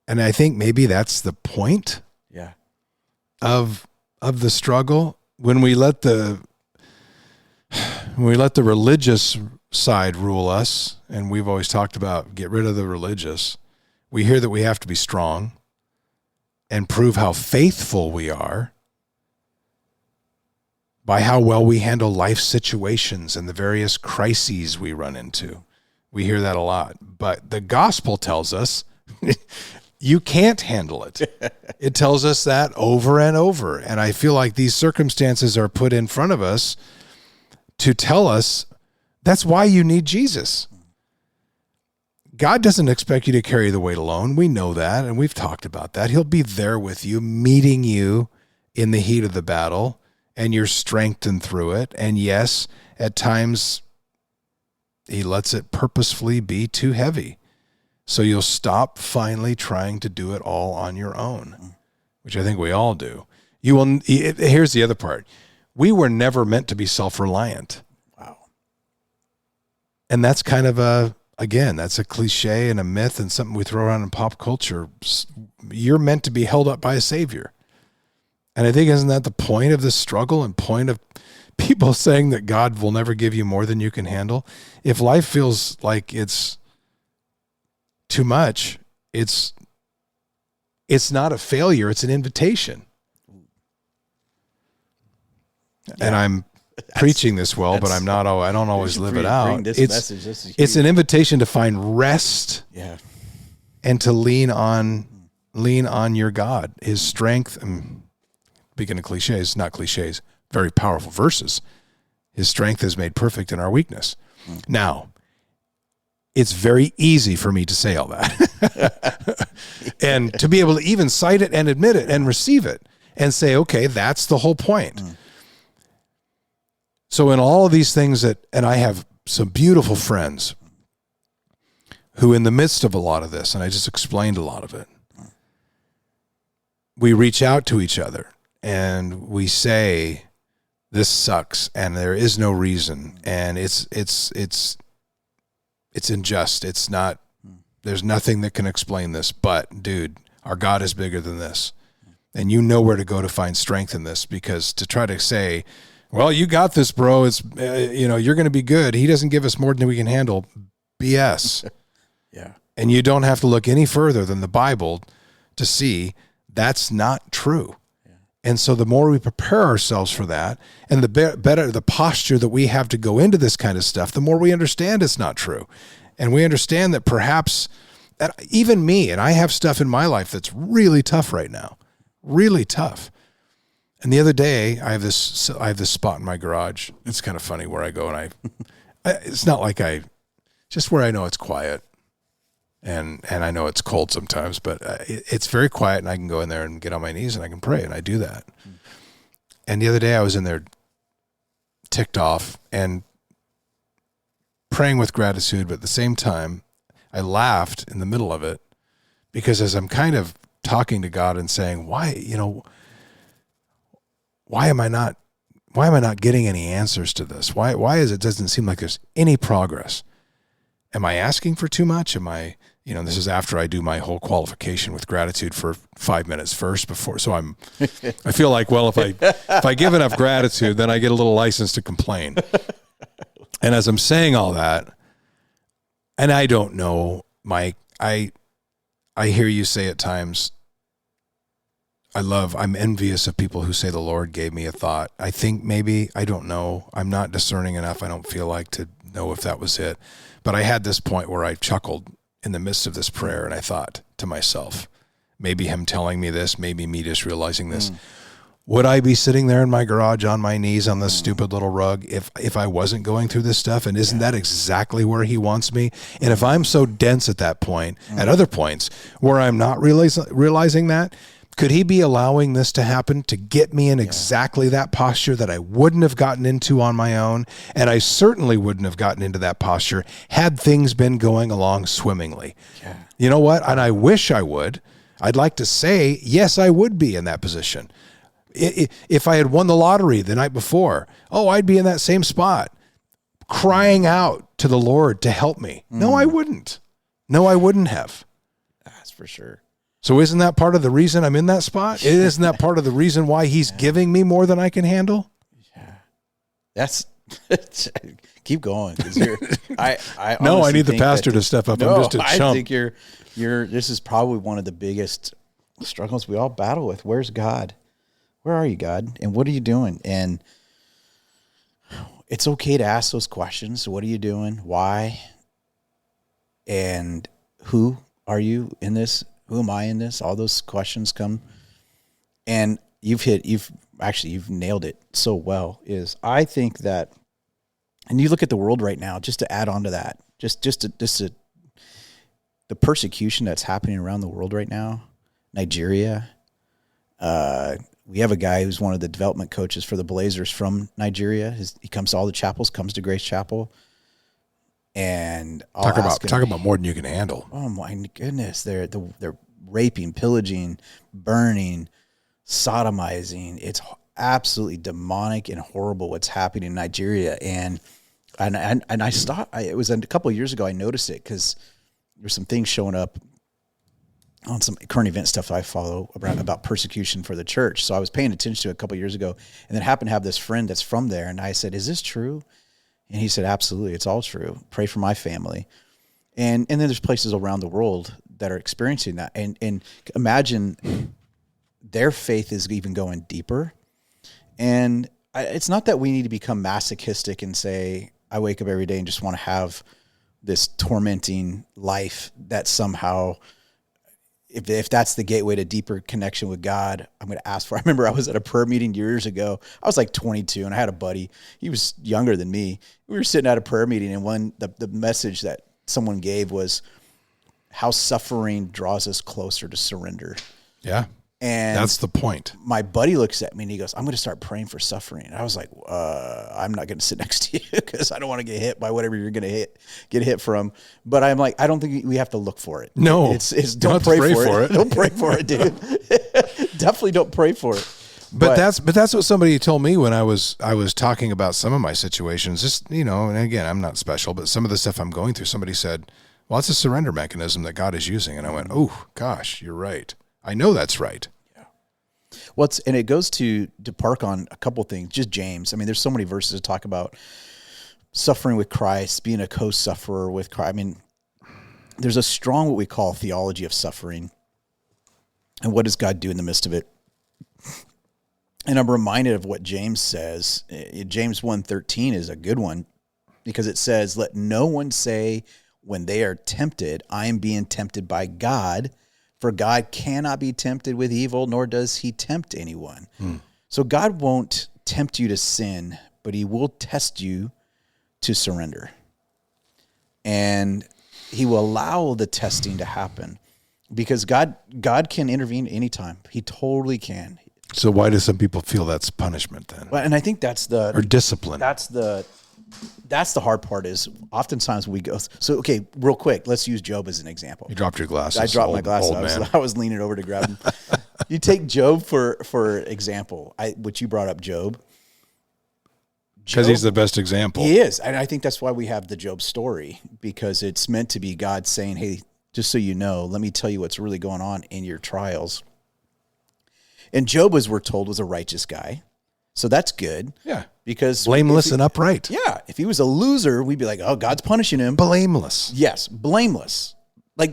And I think maybe that's the point of the struggle. When we let the religious side rule us, and we've always talked about get rid of the religious, we hear that we have to be strong and prove how faithful we are by how well we handle life situations and the various crises we run into. We hear that a lot. But the gospel tells us you can't handle it. It tells us that over and over. And I feel like these circumstances are put in front of us to tell us that's why you need Jesus. God doesn't expect you to carry the weight alone. We know that, and we've talked about that. He'll be there with you, meeting you in the heat of the battle, and you're strengthened through it. And yes, at times, he lets it purposefully be too heavy. So you'll stop finally trying to do it all on your own, which I think we all do. Here's the other part. We were never meant to be self-reliant. Wow. And that's kind of that's a cliche and a myth and something we throw around in pop culture. You're meant to be held up by a savior. And I think, isn't that the point of this struggle and point of people saying that God will never give you more than you can handle? If life feels like it's too much, it's not a failure, it's an invitation. Yeah. And I'm preaching this well, but I'm not. I don't always live it out. It's an invitation to find rest, and to lean on your God, His strength. And speaking of cliches, not cliches, very powerful verses. His strength is made perfect in our weakness. Now, it's very easy for me to say all that, and to be able to even cite it and admit it and receive it and say, okay, that's the whole point. So in all of these things and I have some beautiful friends who in the midst of a lot of this, and I just explained a lot of it, we reach out to each other and we say, this sucks and there is no reason. And it's unjust. It's not, there's nothing that can explain this, but dude, our God is bigger than this. And you know where to go to find strength in this, because to try to say, well, you got this, bro. It's, you're going to be good. He doesn't give us more than we can handle. BS. Yeah. And you don't have to look any further than the Bible to see that's not true. Yeah. And so the more we prepare ourselves for that, and the better the posture that we have to go into this kind of stuff, the more we understand it's not true. And we understand that perhaps that even me, and I have stuff in my life that's really tough right now, really tough. And the other day, I have this spot in my garage. It's kind of funny where I go, and it's not like just where I know it's quiet, and I know it's cold sometimes, but it's very quiet, and I can go in there and get on my knees and I can pray, and I do that. And the other day, I was in there, ticked off and praying with gratitude, but at the same time, I laughed in the middle of it, because as I'm kind of talking to God and saying, why am I not getting any answers to this? Why is it doesn't seem like there's any progress? Am I asking for too much? Am I, this is after I do my whole qualification with gratitude for 5 minutes first before. So I feel like, well, if I give enough gratitude, then I get a little license to complain. And as I'm saying all that, and I don't know, Mike, I hear you say at times, I'm envious of people who say the Lord gave me a thought. I think maybe, I don't know. I'm not discerning enough. I don't feel like to know if that was it. But I had this point where I chuckled in the midst of this prayer, and I thought to myself, maybe him telling me this, maybe me just realizing this. Would I be sitting there in my garage on my knees on this stupid little rug if I wasn't going through this stuff? And isn't that exactly where he wants me? And if I'm so dense at that point, at other points where I'm not realizing that, Could he be allowing this to happen to get me in exactly that posture that I wouldn't have gotten into on my own? And I certainly wouldn't have gotten into that posture had things been going along swimmingly. Yeah. You know what? And I wish I would. I'd like to say, yes, I would be in that position. If I had won the lottery the night before, I'd be in that same spot, crying out to the Lord to help me. No, I wouldn't. No, I wouldn't have. That's for sure. So isn't that part of the reason I'm in that spot? Isn't that part of the reason why he's giving me more than I can handle? Yeah. That's keep going. I need the pastor to step up. I'm just a chump. I think this is probably one of the biggest struggles we all battle with. Where's God? Where are you, God? And what are you doing? And it's okay to ask those questions. What are you doing? Why? And who are you in this? Who am I in this? All those questions come, and you've nailed it so well. I think that, and you look at the world right now, just to add on to that, the persecution that's happening around the world right now, Nigeria. We have a guy who's one of the development coaches for the Blazers from Nigeria. He comes to all the chapels, comes to Grace Chapel. And talk about more than you can handle. Oh my goodness, they're raping, pillaging, burning, sodomizing. It's absolutely demonic and horrible what's happening in Nigeria. And I stopped. It was a couple of years ago. I noticed it because there's some things showing up on some current event stuff that I follow about persecution for the church. So I was paying attention to it a couple of years ago, and then happened to have this friend that's from there, and I said, "Is this true?" And he said, absolutely, it's all true. Pray for my family. And then there's places around the world that are experiencing that. And imagine their faith is even going deeper. And it's not that we need to become masochistic and say, I wake up every day and just want to have this tormenting life that somehow, if that's the gateway to deeper connection with God, I'm going to ask for. I remember I was at a prayer meeting years ago. I was like 22, and I had a buddy. He was younger than me. We were sitting at a prayer meeting, and the message that someone gave was how suffering draws us closer to surrender. Yeah. And that's the point. My buddy looks at me and he goes, I'm going to start praying for suffering. And I was like, I'm not going to sit next to you because I don't want to get hit by whatever you're going to get hit from. But I'm like, I don't think we have to look for it. No, it's don't pray for it. Don't pray for it, dude. Definitely don't pray for it. But that's what somebody told me when I was talking about some of my situations. Just, and again, I'm not special, but some of the stuff I'm going through, somebody said, well, it's a surrender mechanism that God is using. And I went, oh gosh, you're right. I know that's right. Yeah. And it goes to park on a couple things, just James. I mean, there's so many verses to talk about suffering with Christ, being a co-sufferer with Christ. I mean, there's a strong, what we call theology of suffering. And what does God do in the midst of it? And I'm reminded of what James says. James 1:13 is a good one because it says, let no one say when they are tempted, I am being tempted by God. For God cannot be tempted with evil, nor does he tempt anyone. So God won't tempt you to sin, but he will test you to surrender. And he will allow the testing to happen because God can intervene anytime. He totally can. So why do some people feel that's punishment then? Well, and I think that's or discipline. That's the hard part is oftentimes we go. So, okay, real quick, let's use Job as an example. You dropped your glasses. I dropped my glasses. I was leaning over to grab them. You take Job for example, which you brought up Job. Because he's the best example. He is. And I think that's why we have the Job story, because it's meant to be God saying, hey, just so you know, let me tell you what's really going on in your trials. And Job, as we're told, was a righteous guy. So that's good. Yeah. Because blameless and upright. Yeah. If he was a loser, we'd be like, oh, God's punishing him. Blameless. Yes. Blameless. Like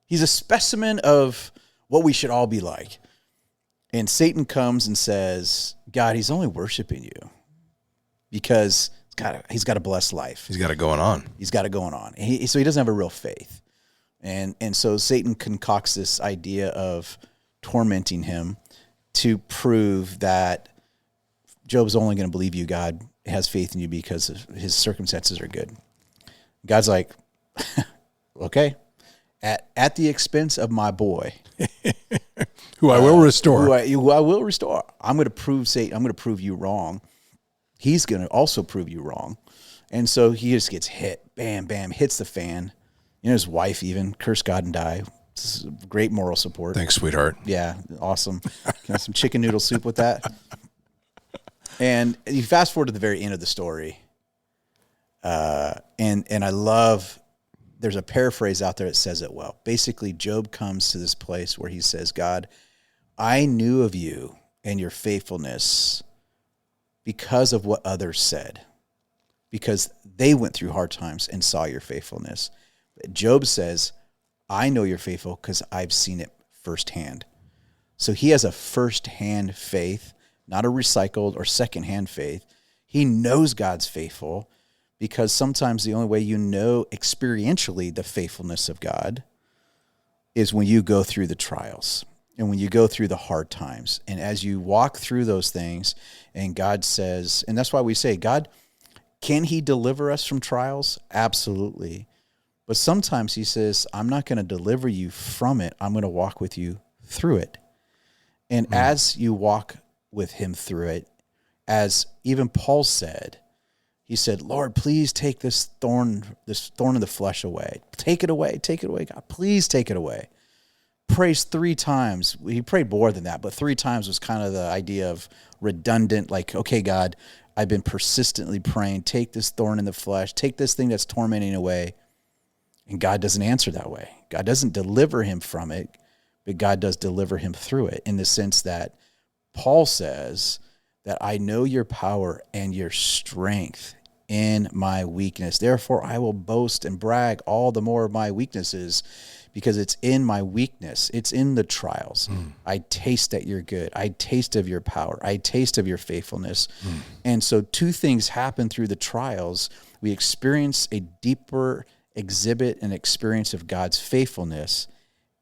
he's a specimen of what we should all be like. And Satan comes and says, God, he's only worshiping you because he's got a blessed life. He's got it going on. He's got it going on. So he doesn't have a real faith. And so Satan concocts this idea of tormenting him to prove that Job's only going to believe you. God has faith in you because his circumstances are good. God's like, okay, at the expense of my boy, Who I will restore. Who I will restore. I'm going to prove Satan. I'm going to prove you wrong. He's going to also prove you wrong. And so he just gets hit. Bam, bam, hits the fan. You know, his wife even, curse God and die. This is great moral support. Thanks, sweetheart. Yeah, awesome. Can I have some chicken noodle soup with that? And you fast forward to the very end of the story. And I love, there's a paraphrase out there that says it well. Basically, Job comes to this place where he says, God, I knew of you and your faithfulness because of what others said, because they went through hard times and saw your faithfulness. But Job says, I know you're faithful because I've seen it firsthand. So he has a firsthand faith, not a recycled or secondhand faith. He knows God's faithful because sometimes the only way you know experientially the faithfulness of God is when you go through the trials and when you go through the hard times. And as you walk through those things and God says, and that's why we say, God, can he deliver us from trials? Absolutely. But sometimes he says, I'm not going to deliver you from it. I'm going to walk with you through it. And as you walk with him through it, as even Paul said, he said, Lord, please take this thorn of the flesh away. Take it away, God. Please take it away. Prays 3 times. He prayed more than that, but 3 times was kind of the idea of redundant, like, okay, God, I've been persistently praying, take this thorn in the flesh, take this thing that's tormenting away. And God doesn't answer that way. God doesn't deliver him from it, but God does deliver him through it in the sense that Paul says that I know your power and your strength in my weakness. Therefore, I will boast and brag all the more of my weaknesses because it's in my weakness. It's in the trials. I taste that you're good. I taste of your power. I taste of your faithfulness. And so 2 things happen through the trials. We experience a deeper exhibit an experience of God's faithfulness,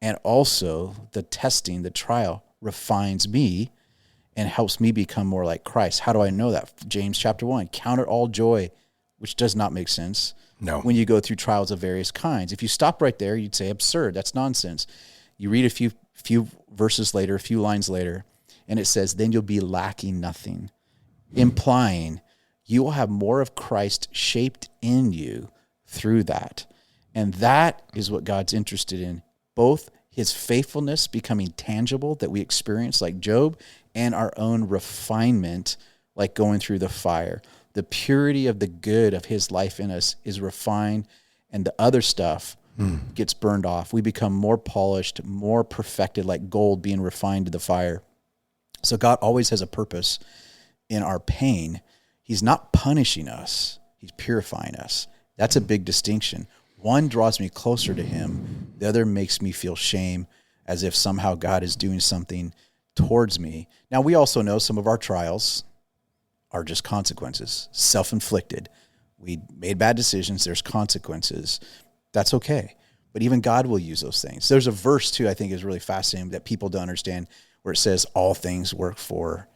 and also the testing, the trial refines me and helps me become more like Christ. How do I know that? James chapter 1, count it all joy, which does not make sense. No. When you go through trials of various kinds. If you stop right there, you'd say absurd. That's nonsense. You read a few verses later, a few lines later, and it says, then you'll be lacking nothing, implying you will have more of Christ shaped in you through that. And that is what God's interested in, both his faithfulness becoming tangible that we experience like Job, and our own refinement like going through the fire. The purity of the good of his life in us is refined, and the other stuff gets burned off. We become more polished, more perfected, like gold being refined to the fire. So God always has a purpose in our pain. He's not punishing us. He's purifying us. That's a big distinction. One draws me closer to him. The other makes me feel shame, as if somehow God is doing something towards me. Now, we also know some of our trials are just consequences, self-inflicted. We made bad decisions. There's consequences. That's okay. But even God will use those things. There's a verse, too, I think is really fascinating that people don't understand, where it says all things work for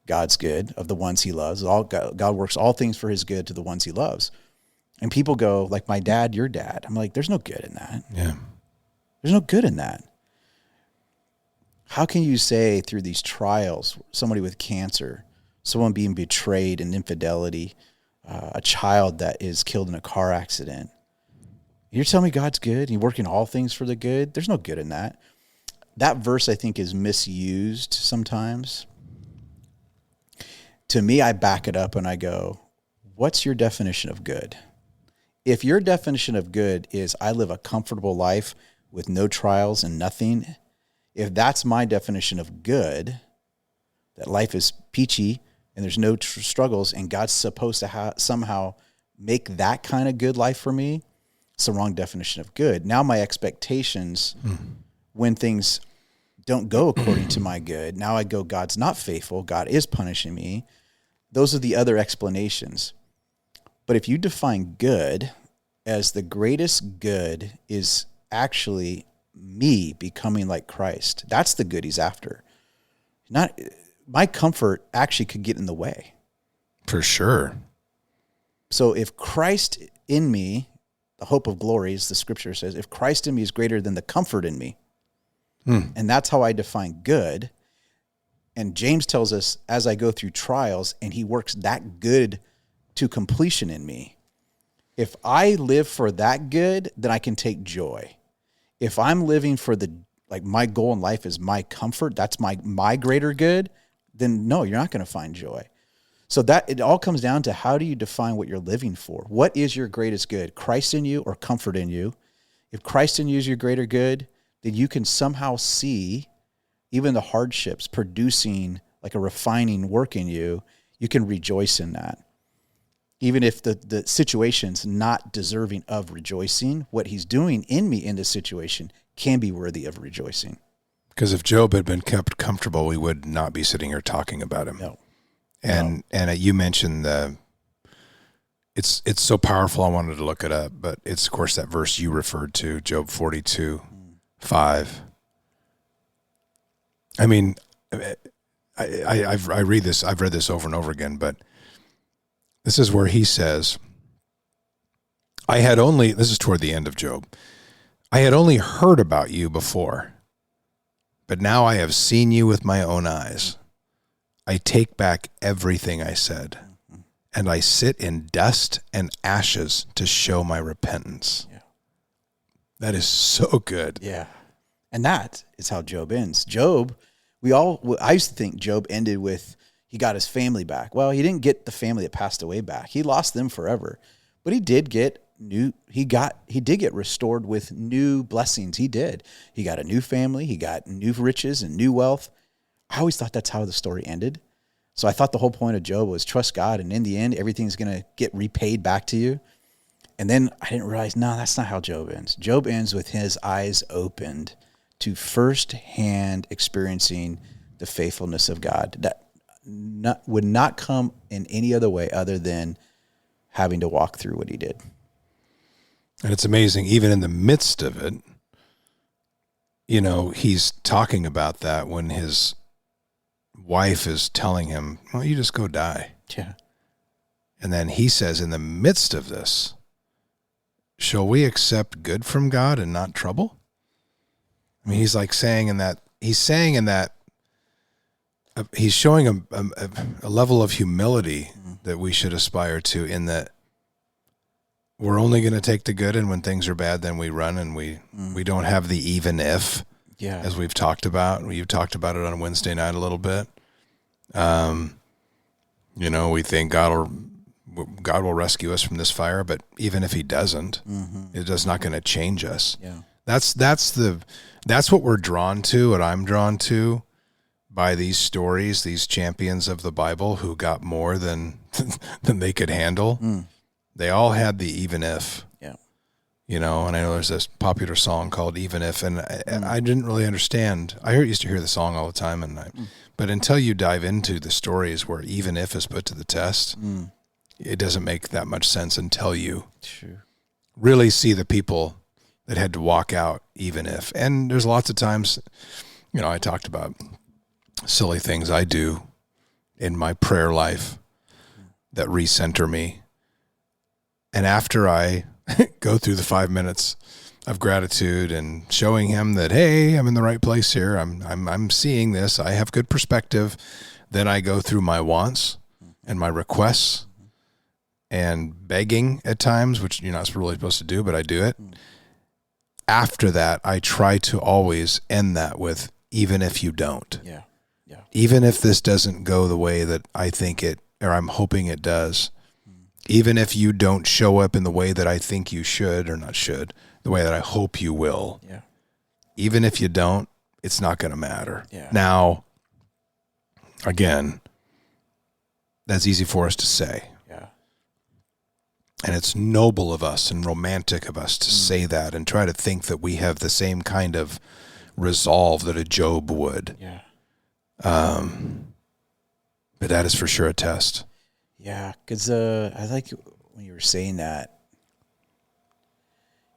God's good of the ones he loves. God works all things for his good to the ones he loves. And people go, like my dad, your dad. I'm like, there's no good in that. Yeah. There's no good in that. How can you say through these trials, somebody with cancer, someone being betrayed in infidelity, a child that is killed in a car accident, you're telling me God's good? He's working all things for the good? There's no good in that. That verse, I think, is misused sometimes. To me, I back it up and I go, what's your definition of good? If your definition of good is I live a comfortable life with no trials and nothing, if that's my definition of good, that life is peachy and there's no struggles and God's supposed to somehow make that kind of good life for me, it's the wrong definition of good. Now my expectations, when things don't go according to my good, now I go, God's not faithful, God is punishing me. Those are the other explanations. But if you define good as the greatest good is actually me becoming like Christ, that's the good he's after. Not my comfort actually could get in the way. For sure. So if Christ in me, the hope of glory, as the scripture says, if Christ in me is greater than the comfort in me, And that's how I define good. And James tells us, as I go through trials, and he works that good to completion in me. If I live for that good, then I can take joy. If I'm living for my goal in life is my comfort, that's my greater good, then no, you're not going to find joy. So that it all comes down to, how do you define what you're living for? What is your greatest good? Christ in you or comfort in you? If Christ in you is your greater good, then you can somehow see even the hardships producing like a refining work in you. You can rejoice in that. Even if the situation's not deserving of rejoicing, what he's doing in me in this situation can be worthy of rejoicing. Because if Job had been kept comfortable, we would not be sitting here talking about him. No. And you mentioned it's so powerful. I wanted to look it up, but it's of course that verse you referred to, Job 42:5. I mean, I read this. I've read this over and over again, but this is where he says, this is toward the end of Job, I had only heard about you before, but now I have seen you with my own eyes. I take back everything I said, and I sit in dust and ashes to show my repentance. Yeah. That is so good. Yeah. And that is how Job ends. I used to think Job ended with, he got his family back. Well, he didn't get the family that passed away back. He lost them forever. But he did get restored with new blessings. He did. He got a new family, he got new riches and new wealth. I always thought that's how the story ended. So I thought the whole point of Job was trust God, and in the end, everything's going to get repaid back to you. And then I didn't realize, no, that's not how Job ends. Job ends with his eyes opened to firsthand experiencing the faithfulness of God. That would not come in any other way other than having to walk through what he did. And it's amazing, even in the midst of it, he's talking about that when his wife is telling him, well, you just go die. Yeah. And then he says, in the midst of this, shall we accept good from God and not trouble? I mean, he's showing a level of humility that we should aspire to, in that we're only going to take the good, and when things are bad, then we run, and we don't have the even if, as we've talked about. You've talked about it on Wednesday night a little bit. We think God will rescue us from this fire, but even if he doesn't, it's not going to change us. Yeah. That's what we're drawn to, what I'm drawn to by these stories, these champions of the Bible who got more than they could handle. They all had the even if. Yeah. And I know there's this popular song called Even If, and I didn't really understand. I used to hear the song all the time, but until you dive into the stories where even if is put to the test, it doesn't make that much sense until you really see the people that had to walk out even if. And there's lots of times, I talked about silly things I do in my prayer life that recenter me. And after I go through the 5 minutes of gratitude and showing him that, hey, I'm in the right place here, I'm seeing this, I have good perspective, then I go through my wants and my requests and begging at times, which you're not really supposed to do, but I do it. After that, I try to always end that with, even if you don't. Yeah. Even if this doesn't go the way that I think it, or I'm hoping it does, even if you don't show up in the way that I think you should, or not should, the way that I hope you will. Yeah. Even if you don't, it's not going to matter. Yeah. Now, again, that's easy for us to say. Yeah. And it's noble of us and romantic of us to say that and try to think that we have the same kind of resolve that a Job would. Yeah. But that is for sure a test. Yeah, because I like when you were saying that.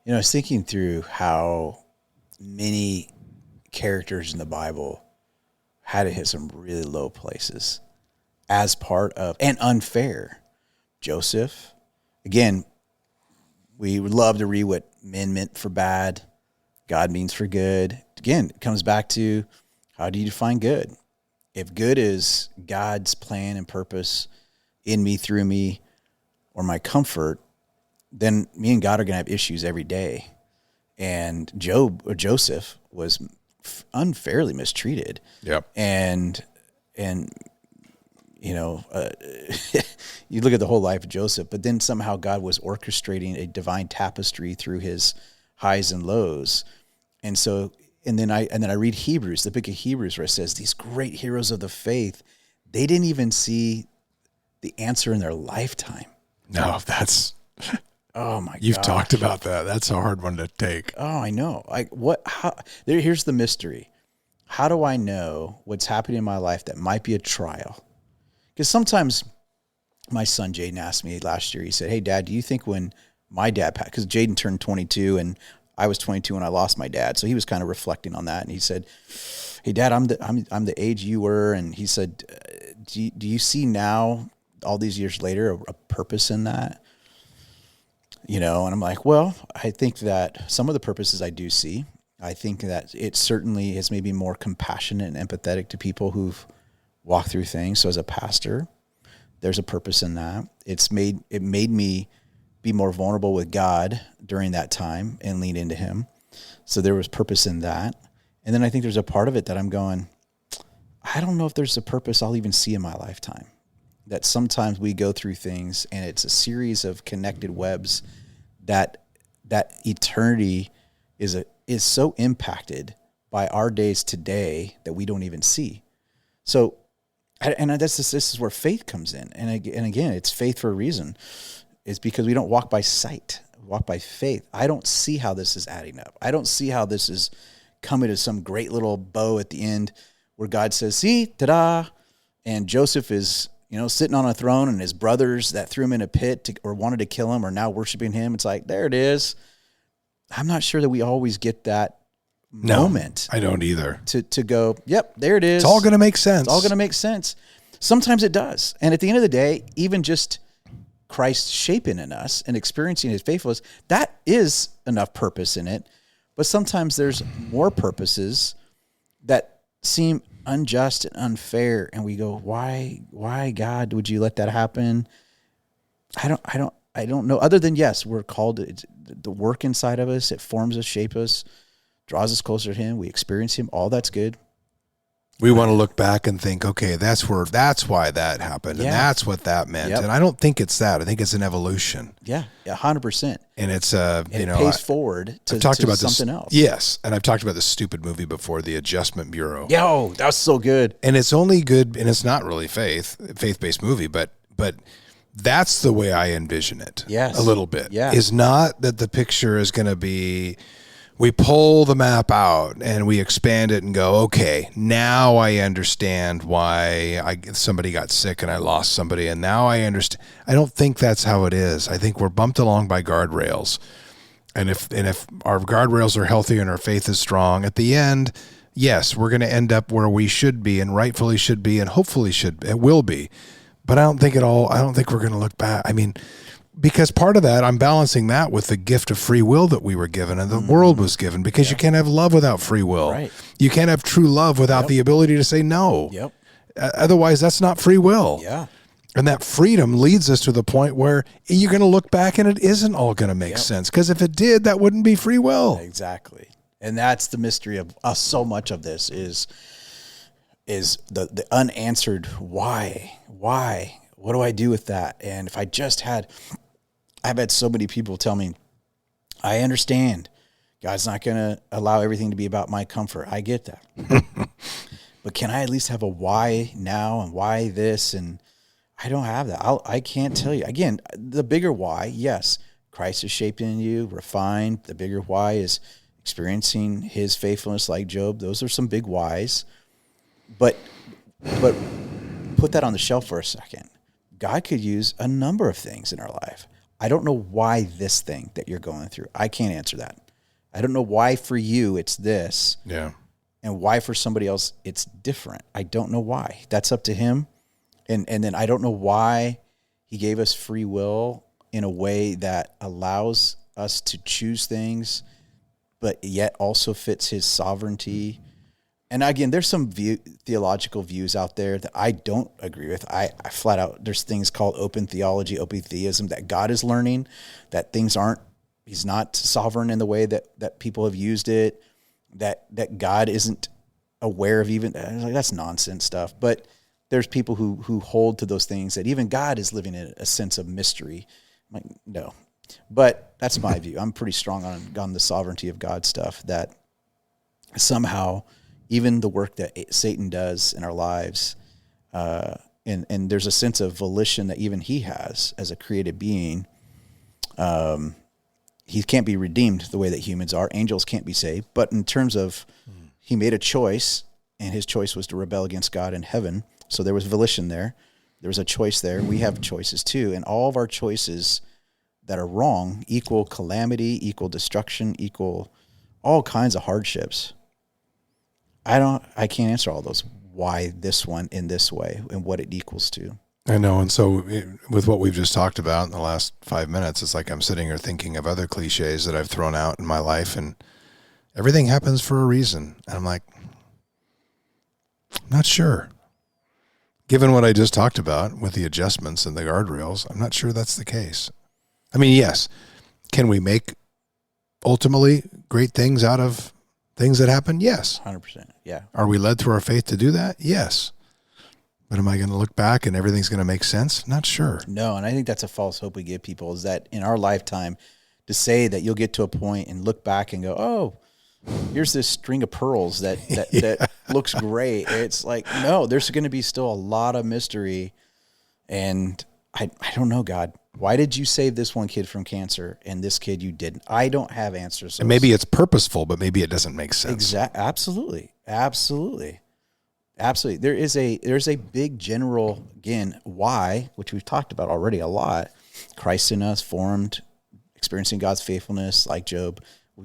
I was thinking through how many characters in the Bible had to hit some really low places as part of, and unfair. Joseph, again, we would love to read what men meant for bad, God means for good. again, it comes back to, how do you define good? If good is God's plan and purpose in me, through me, or my comfort, then me and God are going to have issues every day. And Joseph was unfairly mistreated. Yep. And you know, you look at the whole life of Joseph, but then somehow God was orchestrating a divine tapestry through his highs and lows. And so, and then I read Hebrews, the book of Hebrews, where it says these great heroes of the faith, they didn't even see the answer in their lifetime. No, that's, oh my God. You've talked about that. That's a hard one to take. Oh, I know. Here's the mystery. How do I know what's happening in my life that might be a trial? Because sometimes my son Jaden asked me last year, he said, "Hey Dad, do you think when my dad passed," because Jaden turned 22 and I was 22 when I lost my dad. So he was kind of reflecting on that. And he said, "Hey Dad, I'm the age you were." And he said, do you see now, all these years later, a purpose in that? You know, and I'm like, well, I think that some of the purposes I do see. I think that it certainly has made me more compassionate and empathetic to people who've walked through things. So as a pastor, there's a purpose in that. It made me be more vulnerable with God during that time and lean into him. So there was purpose in that. And then I think there's a part of it that I'm going, I don't know if there's a purpose I'll even see in my lifetime. That sometimes we go through things and it's a series of connected webs that eternity is so impacted by our days today that we don't even see. So, and this is where faith comes in. And again, it's faith for a reason. It's because we don't walk by sight, we walk by faith. I don't see how this is adding up. I don't see how this is coming to some great little bow at the end where God says, see, ta-da. And Joseph is, sitting on a throne, and his brothers that threw him in a pit or wanted to kill him are now worshiping him. It's like, there it is. I'm not sure that we always get that moment. I don't either. To go, yep, there it is. It's all going to make sense. It's all going to make sense. Sometimes it does. And at the end of the day, even just Christ shaping in us and experiencing his faithfulness, that is enough purpose in it. But sometimes there's more purposes that seem unjust and unfair, and we go, why God would you let that happen? I don't know, other than, yes, we're called to the work inside of us. It forms us, shapes us, draws us closer to him. We experience him. All that's good. We want to look back and think, okay, that's why that happened. Yeah. And that's what that meant. Yep. And I don't think it's that. I think it's an evolution. Yeah, 100%. And it's, it pays forward to, I've talked about something this, else. Yes. And I've talked about this stupid movie before, The Adjustment Bureau. Yo, that was so good. And it's only good, and it's not really faith-based movie, but that's the way I envision it. Yes. A little bit. Yeah. Is not that the picture is going to be, we pull the map out and we expand it and go, okay, now I understand why somebody got sick and I lost somebody, and now I understand. I don't think that's how it is. I think we're bumped along by guardrails. And if our guardrails are healthy and our faith is strong, at the end, yes, we're going to end up where we should be and rightfully should be and hopefully it will be. But I don't think we're going to look back. I mean, because part of that, I'm balancing that with the gift of free will that we were given and the world was given, because you can't have love without free will. Right. You can't have true love without the ability to say no. Yep. Otherwise, that's not free will. Yeah. And that freedom leads us to the point where you're going to look back and it isn't all going to make sense. Because if it did, that wouldn't be free will. Exactly. And that's the mystery of so much of this is the unanswered why. What do I do with that? And if I've had so many people tell me, I understand God's not going to allow everything to be about my comfort. I get that. But can I at least have a why now and why this? And I don't have that. I can't tell you. Again, the bigger why, yes, Christ is shaping you, refined. The bigger why is experiencing his faithfulness like Job. Those are some big whys. But put that on the shelf for a second. God could use a number of things in our life. I don't know why this thing that you're going through. I can't answer that. I don't know why for you it's this. Yeah. And why for somebody else it's different. I don't know why. That's up to him. And then I don't know why he gave us free will in a way that allows us to choose things but yet also fits his sovereignty. And again, there's some theological views out there that I don't agree with. I flat out, there's things called open theology, open theism, that God is learning, that he's not sovereign in the way that people have used it, that God isn't aware of even, like, that's nonsense stuff. But there's people who hold to those things, that even God is living in a sense of mystery. I'm like, no. But that's my view. I'm pretty strong on the sovereignty of God stuff, that somehow even the work that Satan does in our lives, and there's a sense of volition that even he has as a created being. He can't be redeemed the way that humans are. Angels can't be saved. But in terms of he made a choice, and his choice was to rebel against God in heaven. So there was volition there. There was a choice there. We have choices too. And all of our choices that are wrong equal calamity, equal destruction, equal all kinds of hardships. I can't answer all those. Why this one in this way and what it equals to. I know. And so with what we've just talked about in the last 5 minutes, it's like I'm sitting here thinking of other cliches that I've thrown out in my life, and everything happens for a reason. And I'm like, I'm not sure. Given what I just talked about with the adjustments and the guardrails, I'm not sure that's the case. I mean, yes. Can we make ultimately great things out of things that happen? Yes. 100%. Yeah. Are we led through our faith to do that? Yes. But am I going to look back and everything's going to make sense? Not sure. No, and I think that's a false hope we give people, is that in our lifetime, to say that you'll get to a point and look back and go, oh, here's this string of pearls that that looks great. It's like, no, there's going to be still a lot of mystery. And I don't know, God, why did you save this one kid from cancer and this kid you didn't? I don't have answers. And maybe it's purposeful, but maybe it doesn't make sense. Absolutely. There's a big general, again, why, which we've talked about already a lot. Christ in us, formed, experiencing God's faithfulness, like Job.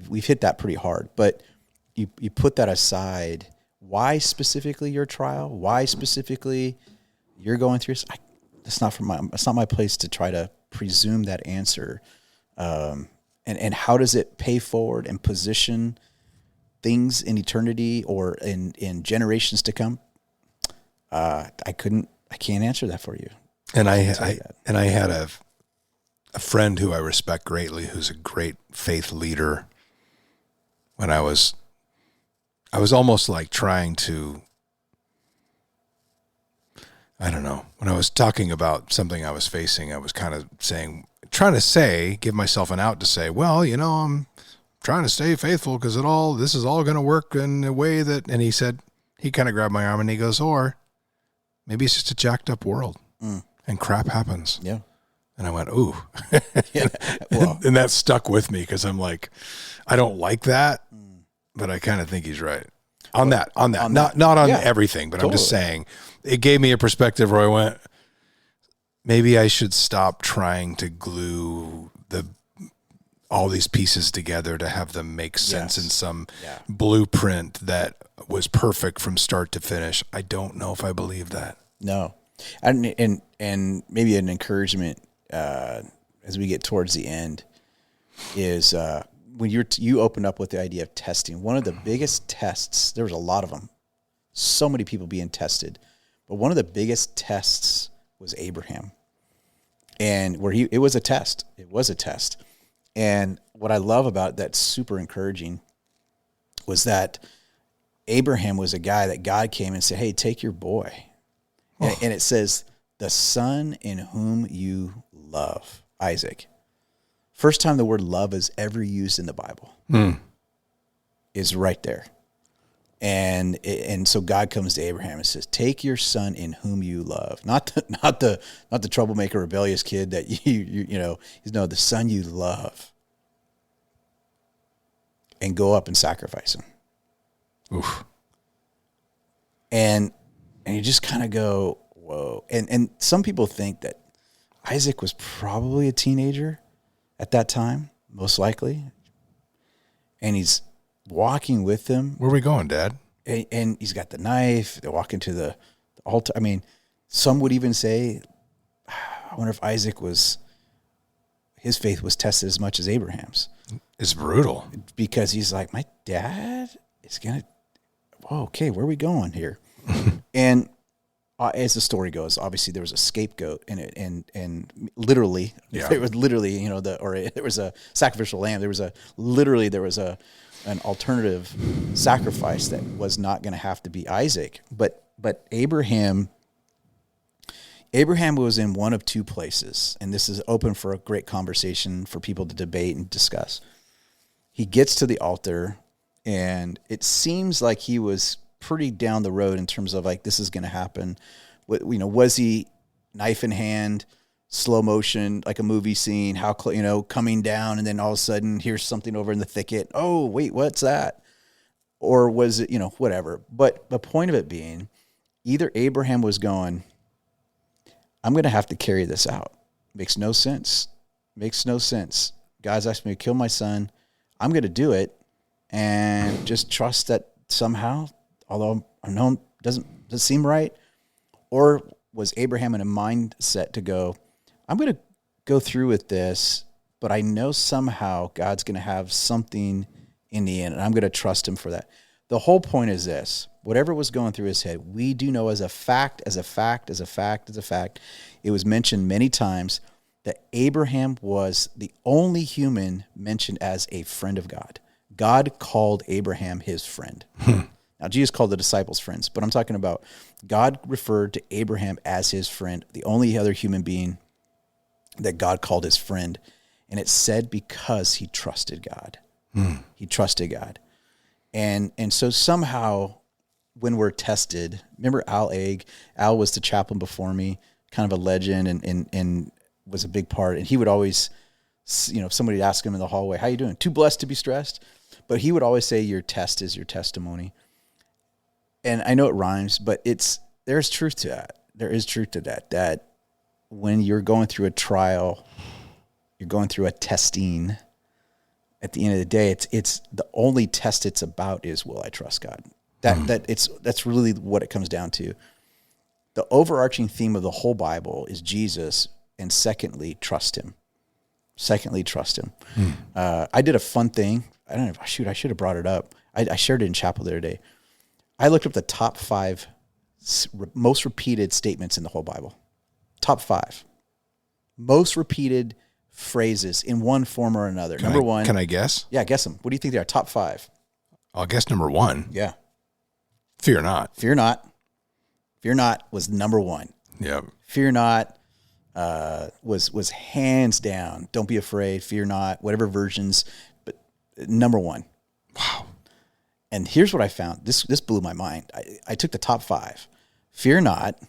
We've hit that pretty hard. But you put that aside. Why specifically your trial? Why specifically you're going through? It's not my place to try to presume that answer. And how does it pay forward and position things in eternity or in generations to come? I can't answer that for you. And I had a friend who I respect greatly, who's a great faith leader. When I was almost like trying to, I don't know, when I was talking about something I was facing, I was kind of give myself an out to say, well, I'm trying to stay faithful because this is all going to work in a way that, and he kind of grabbed my arm and he goes, or maybe it's just a jacked up world and crap happens. Yeah. And I went, ooh. Yeah. Well, and that stuck with me because I'm like, I don't like that, but I kind of think he's right on that. Not on everything, but totally. I'm just saying it gave me a perspective where I went, maybe I should stop trying to glue all these pieces together to have them make sense in some blueprint that was perfect from start to finish. I don't know if I believe that. No. And maybe an encouragement as we get towards the end is when you opened up with the idea of testing. One of the biggest tests, there was a lot of them, so many people being tested, but one of the biggest tests was Abraham, and it was a test. It was a test. And what I love about it that's super encouraging was that Abraham was a guy that God came and said, hey, take your boy. Oh. And it says, the son in whom you love, Isaac. First time the word love is ever used in the Bible is right there. And so God comes to Abraham and says, take your son in whom you love. Not the troublemaker, rebellious kid that the son you love. And go up and sacrifice him. Oof. And you just kind of go, whoa. And some people think that Isaac was probably a teenager at that time, most likely. And he's walking with them. Where are we going, Dad? And he's got the knife. They're walking to the altar. I mean, some would even say, I wonder if his faith was tested as much as Abraham's. It's brutal. because he's like, my dad is going to, okay, where are we going here? And as the story goes, obviously there was a scapegoat in it, and literally, it was literally, there was a sacrificial lamb. There was an alternative sacrifice that was not going to have to be Isaac, but Abraham was in one of two places, and this is open for a great conversation for people to debate and discuss. He gets to the altar, and it seems like he was pretty down the road in terms of like, this is going to happen. Was he knife in hand, slow motion, like a movie scene, coming down, and then all of a sudden here's something over in the thicket. Oh, wait, what's that? Or was it, whatever. But the point of it being, either Abraham was going, I'm going to have to carry this out. Makes no sense. God's asked me to kill my son. I'm going to do it and just trust that somehow, although I know doesn't seem right. Or was Abraham in a mindset to go, I'm going to go through with this, but I know somehow God's going to have something in the end, and I'm going to trust him for that. The whole point is this: whatever was going through his head, we do know as a fact, it was mentioned many times that Abraham was the only human mentioned as a friend of God. God called Abraham his friend. Now, Jesus called the disciples friends, but I'm talking about God referred to Abraham as his friend, the only other human being that God called his friend. And it said because he trusted God. He trusted God. And so somehow when we're tested, remember Al Egg? Al was the chaplain before me, kind of a legend and was a big part. And he would always, if somebody would ask him in the hallway, how you doing? Too blessed to be stressed? But he would always say, your test is your testimony. And I know it rhymes, but there's truth to that. There is truth to that when you're going through a trial, you're going through a testing, at the end of the day, it's the only test it's about is, will I trust God? That's really what it comes down to. The overarching theme of the whole Bible is Jesus, and secondly, trust him. I did a fun thing. I don't know. I should have brought it up. I shared it in chapel the other day. I looked up the top 5 most repeated statements in the whole Bible. Top 5 most repeated phrases in one form or another. Number 1. Can I guess? Yeah, guess them. What do you think they are? Top 5. I'll guess number 1. Yeah. Fear not. Fear not. Fear not was number 1. Yeah. Fear not was hands down. Don't be afraid. Fear not. Whatever versions, but number 1. Wow. And here's what I found. This blew my mind. I took the top 5. Fear not.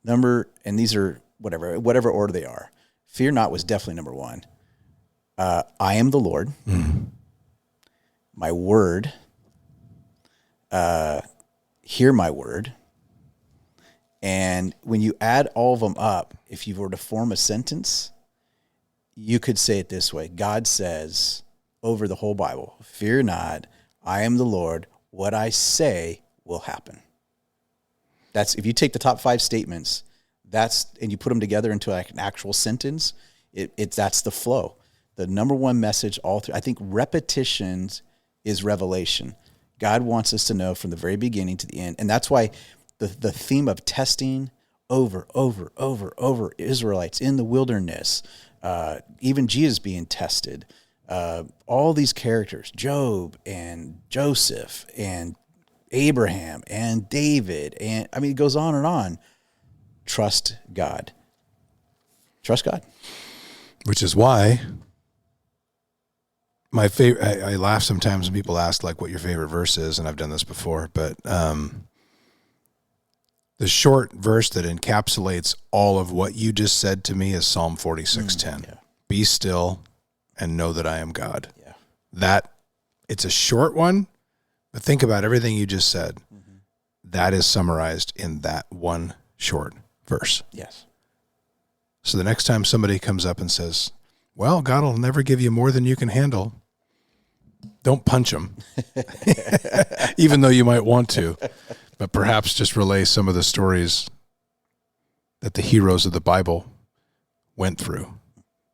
And these are whatever order they are. Fear not was definitely number 1. I am the Lord. My word. Hear my word. And when you add all of them up, if you were to form a sentence, you could say it this way. God says over the whole Bible, fear not, I am the Lord. What I say will happen. That's if you take the top 5 statements, and you put them together into like an actual sentence, that's the flow. The number 1 message all through. I think repetitions is revelation. God wants us to know from the very beginning to the end, and that's why the theme of testing over, Israelites in the wilderness, even Jesus being tested. All these characters, Job and Joseph and Abraham and David, and I mean, it goes on and on. Trust God. Trust God. Which is why my favorite, I laugh sometimes when people ask like what your favorite verse is, and I've done this before, but the short verse that encapsulates all of what you just said to me is Psalm 46:10. Yeah. Be still and know that I am God. Yeah. It's a short one, but think about everything you just said. Mm-hmm. That is summarized in that one short verse. Yes. So the next time somebody comes up and says, well, God will never give you more than you can handle, don't punch them, even though you might want to, but perhaps just relay some of the stories that the heroes of the Bible went through,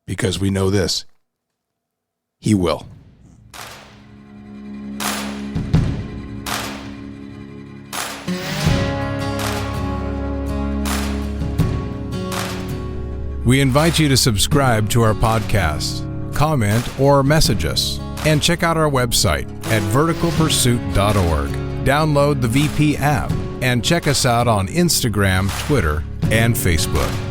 because we know this. He will. We invite you to subscribe to our podcast, comment, or message us, and check out our website at verticalpursuit.org. Download the VP app and check us out on Instagram, Twitter, and Facebook.